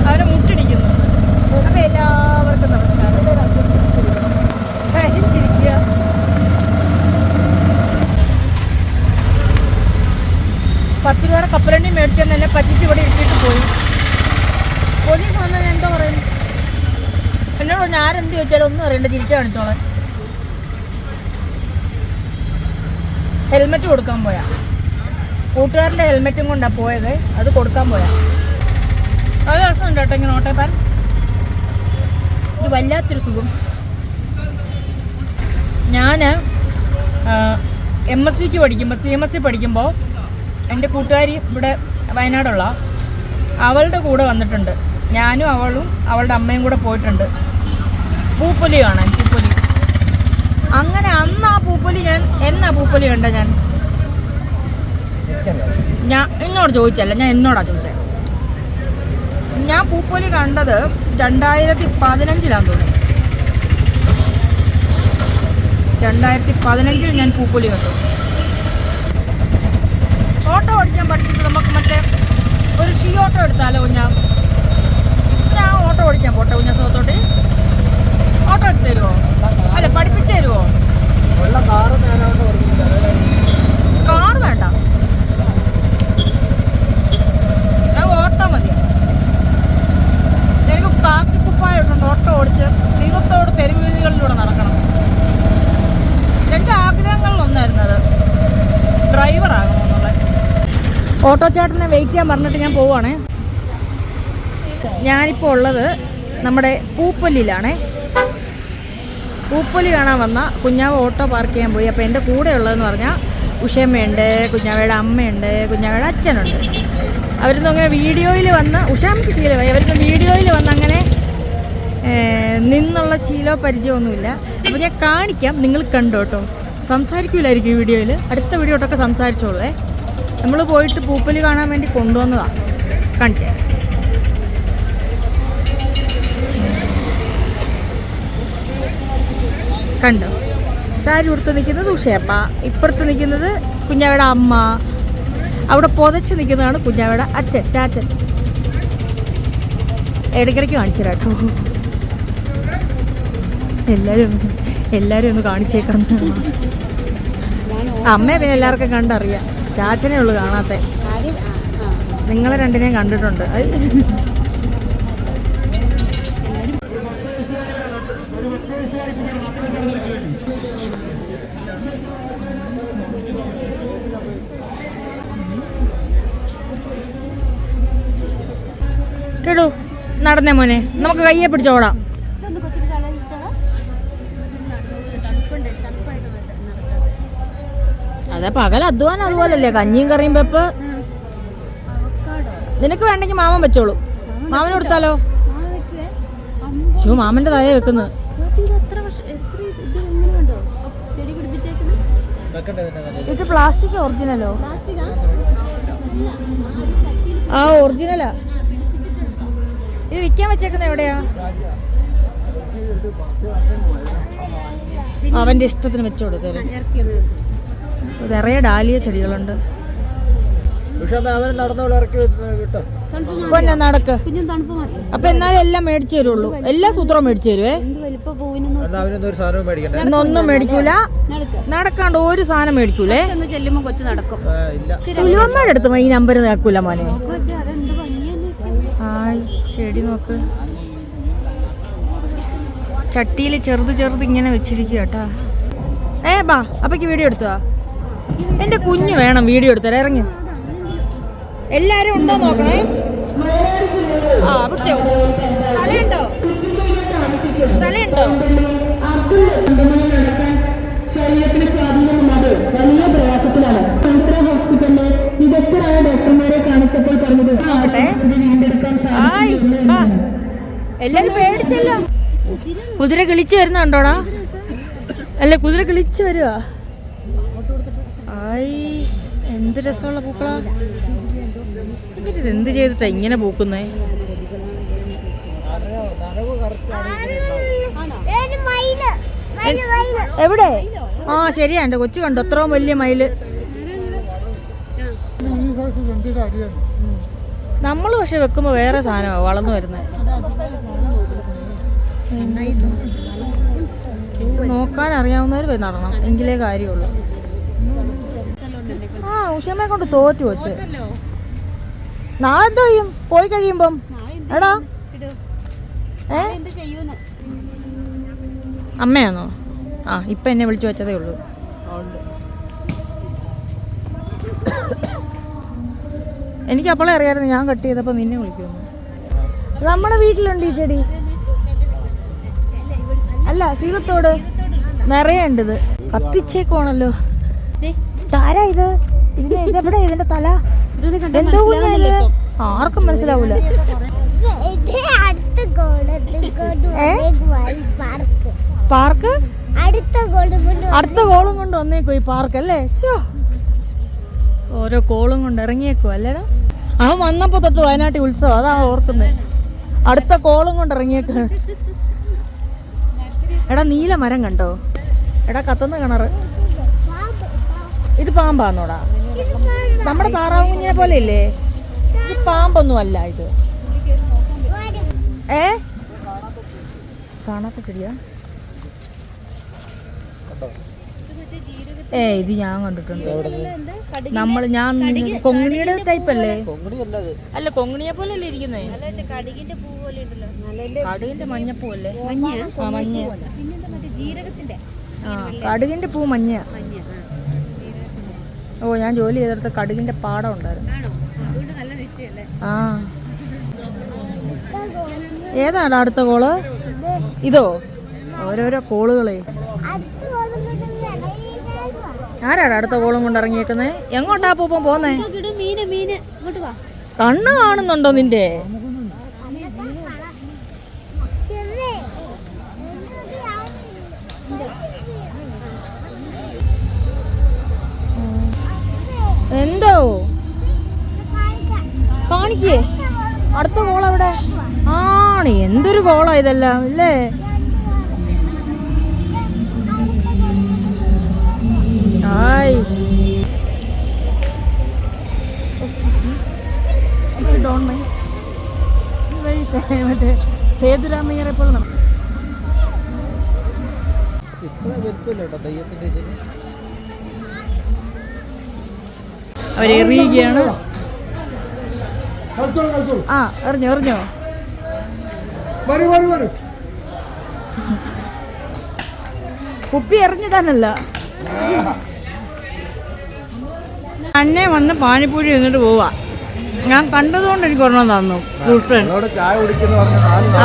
അവരെ മുട്ടിടിക്കുന്നു. അപ്പൊ എല്ലാവർക്കും നമസ്കാരം. ചരിഞ്ഞിരിക്കുക. 10 രൂപയുടെ കപ്പലണ്ടി മേടിച്ചെന്ന് എന്നെ പറ്റിച്ച് ഇവിടെ ഇട്ടിട്ട് പോയി. പോലീസ് വന്നാൽ ഞാൻ എന്താ പറയുന്നു? എന്നോട് ഞാനെന്ത് ചോദിച്ചാലും ഒന്നും അറിയണ്ട, ചിരിച്ചു കാണിച്ചോളാം. ഹെൽമെറ്റ് കൊടുക്കാൻ പോയാ, കൂട്ടുകാരൻ്റെ ഹെൽമെറ്റും കൊണ്ടാണ് പോയത്. അത് കൊടുക്കാൻ പോയാ. അത് രസമുണ്ട് കേട്ടോ ഇങ്ങനെ ഓട്ടോപ്പാൻ. ഇത് വല്ലാത്തൊരു സുഖം. ഞാൻ MSc പഠിക്കുമ്പോൾ, CMSc പഠിക്കുമ്പോൾ എൻ്റെ കൂട്ടുകാരി ഇവിടെ വയനാടുള്ള അവളുടെ കൂടെ വന്നിട്ടുണ്ട്. ഞാനും അവളും അവളുടെ അമ്മയും കൂടെ പോയിട്ടുണ്ട് പൂപ്പൊലി കാണാൻ. പൂപ്പൊലി അങ്ങനെ അന്ന് ആ പൂപ്പൊലി എന്നാ പൂപ്പൊലി കണ്ട ഞാൻ എന്നോട് ചോദിച്ചല്ല, ഞാൻ എന്നോടാ ചോദിച്ചത്. ഞാൻ പൂപ്പൊലി കണ്ടത് 2015 തോന്നുന്നു. 2015 ഞാൻ പൂപ്പൊലി കണ്ടു. ഓട്ടോ ഓടിക്കാൻ പഠിച്ചിട്ട് നമുക്ക് മറ്റേ ഒരു ഷീ ഓട്ടോ എടുത്താലോ ഞാൻ ഓട്ടോ ഓടിക്കാൻ പോട്ടെ സുഖത്തോട്ട്. ഓട്ടോ എടുത്ത് തരുമോ? അല്ല പഠിപ്പിച്ചു തരുമോ? കാറ് വേണ്ട, ഓട്ടോ മതി. എനിക്ക് കാക്കിക്കുപ്പായിട്ടുണ്ട് ഓട്ടോ ഓടിച്ച് ദൈവത്തോട് തെരുവീതികളിലൂടെ നടക്കണം. എൻ്റെ ആഗ്രഹങ്ങളിലൊന്നായിരുന്നത് ഡ്രൈവർ ആകണമെന്നുള്ളത്. ഓട്ടോ ചേട്ടനെ വെയിറ്റ് ചെയ്യാൻ പറഞ്ഞിട്ട് ഞാൻ പോവുകയാണേ. ഞാനിപ്പോൾ ഉള്ളത് നമ്മുടെ പൂപ്പൊല്ലിയിലാണേ. പൂപ്പൊലി കാണാൻ വന്ന കുഞ്ഞാവ് ഓട്ടോ പാർക്ക് ചെയ്യാൻ പോയി. അപ്പോൾ എൻ്റെ കൂടെ ഉള്ളതെന്ന് പറഞ്ഞാൽ ഉഷമ്മയുണ്ട്, കുഞ്ഞാവയുടെ അമ്മയുണ്ട്, കുഞ്ഞാവയുടെ അച്ഛനുണ്ട്. അവരൊന്നും അങ്ങനെ വീഡിയോയിൽ വന്ന്, ഉഷാമ്മയ്ക്ക് ശീലമായി, അവർക്ക് വീഡിയോയിൽ വന്ന് അങ്ങനെ നിന്നുള്ള ശീലമോ പരിചയമൊന്നുമില്ല. അപ്പോൾ ഞാൻ കാണിക്കാം, നിങ്ങൾ കണ്ടോ കേട്ടോ. സംസാരിക്കില്ലായിരിക്കും വീഡിയോയിൽ, അടുത്ത വീഡിയോട്ടൊക്കെ സംസാരിച്ചോളേ. നമ്മൾ പോയിട്ട് പൂപ്പൊലി കാണാൻ വേണ്ടി കൊണ്ടുവന്നതാണ്, കാണിച്ചേ. കണ്ടോ, സാരി ഉടുത്ത് നിൽക്കുന്നത് ഉഷയപ്പ, ഇപ്പുറത്ത് നിൽക്കുന്നത് കുഞ്ഞാവയുടെ അമ്മ, അവിടെ പുതച്ച് നിൽക്കുന്നതാണ് കുഞ്ഞാവയുടെ അച്ഛൻ, ചാച്ചൻ. ഇടയ്ക്കിടയ്ക്ക് കാണിച്ചു കേട്ടോ. എല്ലാവരും ഒന്ന് കാണിച്ചേക്കാം. അമ്മയെ പിന്നെ എല്ലാവർക്കും കണ്ടറിയാം, ചാച്ചനെ ഉള്ളു കാണാത്ത. നിങ്ങളെ രണ്ടിനെയും കണ്ടിട്ടുണ്ട്. കേടു നടന്നേ മോനെ, നമുക്ക് കയ്യെ പിടിച്ചോടാം. അതെ, പകൽ അധ്വാനം അതുപോലല്ലേ, കഞ്ഞിയും കറിയും വെപ്പ്. നിനക്ക് വേണ്ടെങ്കിൽ മാമൻ വെച്ചോളൂ. മാമന് കൊടുത്താലോ? ഷോ, മാമന്റെ താഴെ വെക്കുന്നത്. ഇത് പ്ലാസ്റ്റിക് ഒറിജിനലോ? ആ, ഒറിജിനലാ. ഇത് വിൽക്കാൻ വെച്ചേക്കുന്നത് എവിടെയാ? അവന്റെ ഇഷ്ടത്തിന് വെച്ചു കൊടുക്കരുത്. നിറയെ ഡാലിയ ചെടികളുണ്ട്. പിന്നെ നടക്ക്. അപ്പൊ എന്നാലും എല്ലാം മേടിച്ചു തരുള്ളൂ, എല്ലാ സൂത്രവും മേടിച്ചു തരുവേ. ഒന്നും മേടിക്കൂല, നടക്കാണ്ട് ഒരു സാധനം മേടിക്കൂലേ. തുലുവമ്മയുടെ അടുത്ത് ഈ നമ്പർ നോക്കൂല മോനെ. ആയ്, ചെടി നോക്ക്, ചട്ടിയിൽ ചെറുത് ഇങ്ങനെ വെച്ചിരിക്കുക കേട്ടാ. ബാ, അപ്പക്ക് വീഡിയോ എടുത്തുവാ. എൻ്റെ കുഞ്ഞു വേണം വീഡിയോ എടുത്തരാ. ഇറങ്ങി, എല്ലാരും ഉണ്ടോ നോക്കണേ. ആ, പിടിച്ചോ. തലയുണ്ടോ? ശരീരത്തിന് സ്വാധീനമില്ലാതെ വലിയ പ്രയാസത്തിലാണ്. ഹോസ്പിറ്റലിലെ വിദഗ്ധരായ ഡോക്ടർമാരെ കാണിച്ചപ്പോൾ പറഞ്ഞത് വീണ്ടെടുക്കാൻ സാധിക്കും. എല്ലാരും പേടിച്ചല്ലോ. കുതിര കിളിച്ചു വരുന്നുണ്ടോടാ? അല്ലെ, കുതിര കിളിച്ചു വരുവാ. ആയി, എന്ത് രസമുള്ള പൂക്കളാ. ഇത് എന്ത് ചെയ്തിട്ടാ ഇങ്ങനെ പൂക്കുന്നേ? എവിടെ? ആ, ശരിയാ, എൻ്റെ കൊച്ചു കണ്ടോ അത്രയും വലിയ മയില്. നമ്മൾ പക്ഷെ വെക്കുമ്പോ വേറെ സാധനമാണ് വളർന്നു വരുന്നത്. നോക്കാൻ അറിയാവുന്നവർ നടണം, എങ്കിലേ കാര്യമുള്ളൂ. ആ, ഉഷമ്മയെ കൊണ്ട് തോറ്റു വെച്ച്. നാളെ എന്തോ ചെയ്യും പോയി കഴിയുമ്പം? എടാ, അമ്മയാണോ? ആ, ഇപ്പൊ എന്നെ വിളിച്ചു വെച്ചതേ ഉള്ളൂ. എനിക്ക് അപ്പോളെ അറിയാമായിരുന്നു ഞാൻ കട്ട് ചെയ്തപ്പോൾ നിന്നെ വിളിക്കുന്നു. നമ്മുടെ വീട്ടിലുണ്ട് ഈ ചെടി. അല്ല, സീതത്തോട് നിറയെ ഉണ്ട്. ഇത് കത്തിച്ചേക്കുവാണല്ലോ. താരാ ഇത്? ഇതെവിടെ ഇതിന്റെ തല? എന്തോ കുഞ്ഞായത്, ആർക്കും മനസ്സിലാവൂല. പാർക്ക് അടുത്ത കോളും കൊണ്ട് വന്നേക്കോ ഈ പാർക്ക് അല്ലേ? ഓരോ കോളും കൊണ്ട് ഇറങ്ങിയേക്കോ അല്ലേടാ. അവൻ വന്നപ്പോ തൊട്ട് വയനാട്ടിൽ ഉത്സവം, അതാ ഓർക്കുന്നത്. അടുത്ത കോളും കൊണ്ട് ഇറങ്ങിയേക്ക്. എടാ, നീല മരം കണ്ടോ? എടാ കത്തുന്ന കിണറ്. ഇത് പാമ്പാന്നോടാ? നമ്മുടെ താറാവ് കുഞ്ഞിനെ പോലെ ഇല്ലേ? ഇത് പാമ്പൊന്നും അല്ല ഇത്. കാണാത്ത ചെടിയാ? ഇത് ഞാൻ കണ്ടിട്ടുണ്ട്. ഞാൻ കൊങ്ങിണിയുടെ ടൈപ്പ് അല്ലേ? അല്ല കൊങ്ങിണിയെ പോലെ അല്ലേ ഇരിക്കുന്നേ? കടുകിന്റെ മഞ്ഞപ്പൂ അല്ലേ? ആ മഞ്ഞ. ആ കടുകിന്റെ പൂ മഞ്ഞ. ഓ ഞാൻ ജോലി ചെയ്തെടുത്ത് കടുകിന്റെ പാടം ഉണ്ടായിരുന്നു. ആ ഏതാണ് അടുത്ത കോള്? ഇതോ? ഓരോരോ കോളുകളെ. ആരാടാ അടുത്ത കോളും കൊണ്ട് ഇറങ്ങിയേക്കുന്നേ? എങ്ങോട്ടാ പൂപ്പം പോന്നേ? കണ്ണ് കാണുന്നുണ്ടോ നിന്റെ? എന്തോ കാണിക്കേ? അടുത്ത കോളെവിടെ ആണ്? എന്തൊരു കോളാ ഇതെല്ലാം അല്ലേ? ഹായ് മറ്റേ സേതുരാമയ്യരെ പോലെ നടക്കും. അവരെറിയുകയാണ്. ആ എറിഞ്ഞോ? കുപ്പി എറിഞ്ഞിടാനല്ല. അന്നെ വന്ന് പാനിപ്പൂരി എന്നിട്ട് പോവാ. ഞാൻ കണ്ടതുകൊണ്ട് എനിക്ക് ഒരെണ്ണം തന്നു.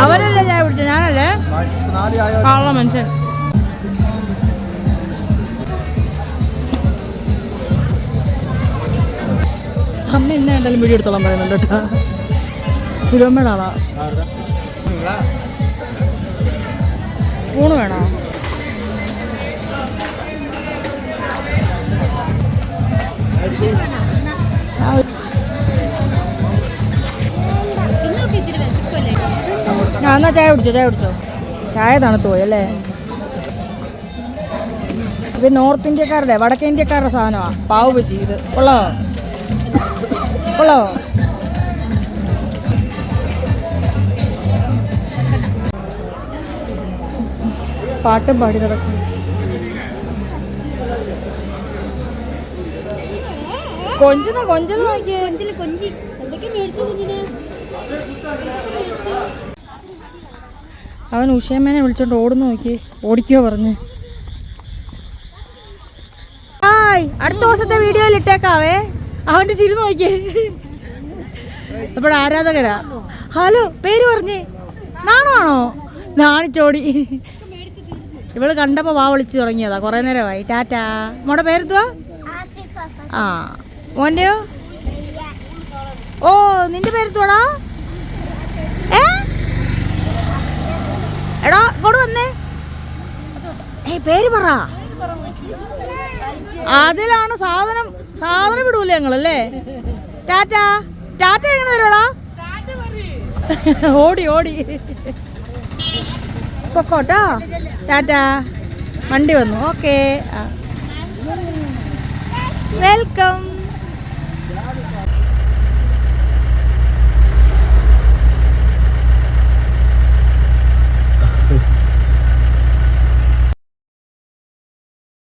അവനല്ലേ ചായ കുടിച്ച, ഞാനല്ലേ കള്ള മനുഷ്യൻ. അമ്മ എന്നെ എന്തായാലും വീഡിയോ എടുത്തോളാൻ പറയുന്നുണ്ട് കേട്ടോ. കിലോമീറ്റർ ആളാ. ഊണ് വേണോ? എന്നാ ചായ കുടിച്ചോ? ചായ തണുത്തു പോയി അല്ലേ? ഇത് നോർത്ത് ഇന്ത്യക്കാരുടെ വടക്കേ ഇന്ത്യക്കാരുടെ സാധനമാണ് പാവ് ബജി. ഇത് കൊള്ളോ? പാട്ടും പാടി നടക്കും. കൊഞ്ചന നോക്കിയേ. അവൻ ഉഷയമ്മേനെ വിളിച്ചോണ്ട് ഓടുന്നു നോക്കി. ഓടിക്കോ പറഞ്ഞ്. അടുത്ത ദിവസത്തെ വീഡിയോയിൽ ഇട്ടേക്കാവേ. അവന്റെ ചിരി നോക്കിയേ. അപ്പോൾ ആരാധകരാ. ഹലോ പേര് പറഞ്ഞേ. നാണോ? നാണിച്ചോടി. ഇവള് കണ്ടപ്പോ വാ വിളിച്ചു തുടങ്ങിയതാ. കുറെ നേരമായി. ടാറ്റാ. മോടെ പേരെന്തുവാ? ആ മോന്റെയോ? ഓ നിന്റെ പേരെന്തുവാടാ? എടാ ഇങ്ങോട്ട് വന്നേ. പേര് പറ. അതിലാണ് സാധനം വിടൂല ഞങ്ങളല്ലേ? ടാറ്റാ എങ്ങനെ തരുവാടാ? ഓടി പൊക്കോട്ടോ. ടാറ്റാ. വണ്ടി വന്നു. Okay welcome.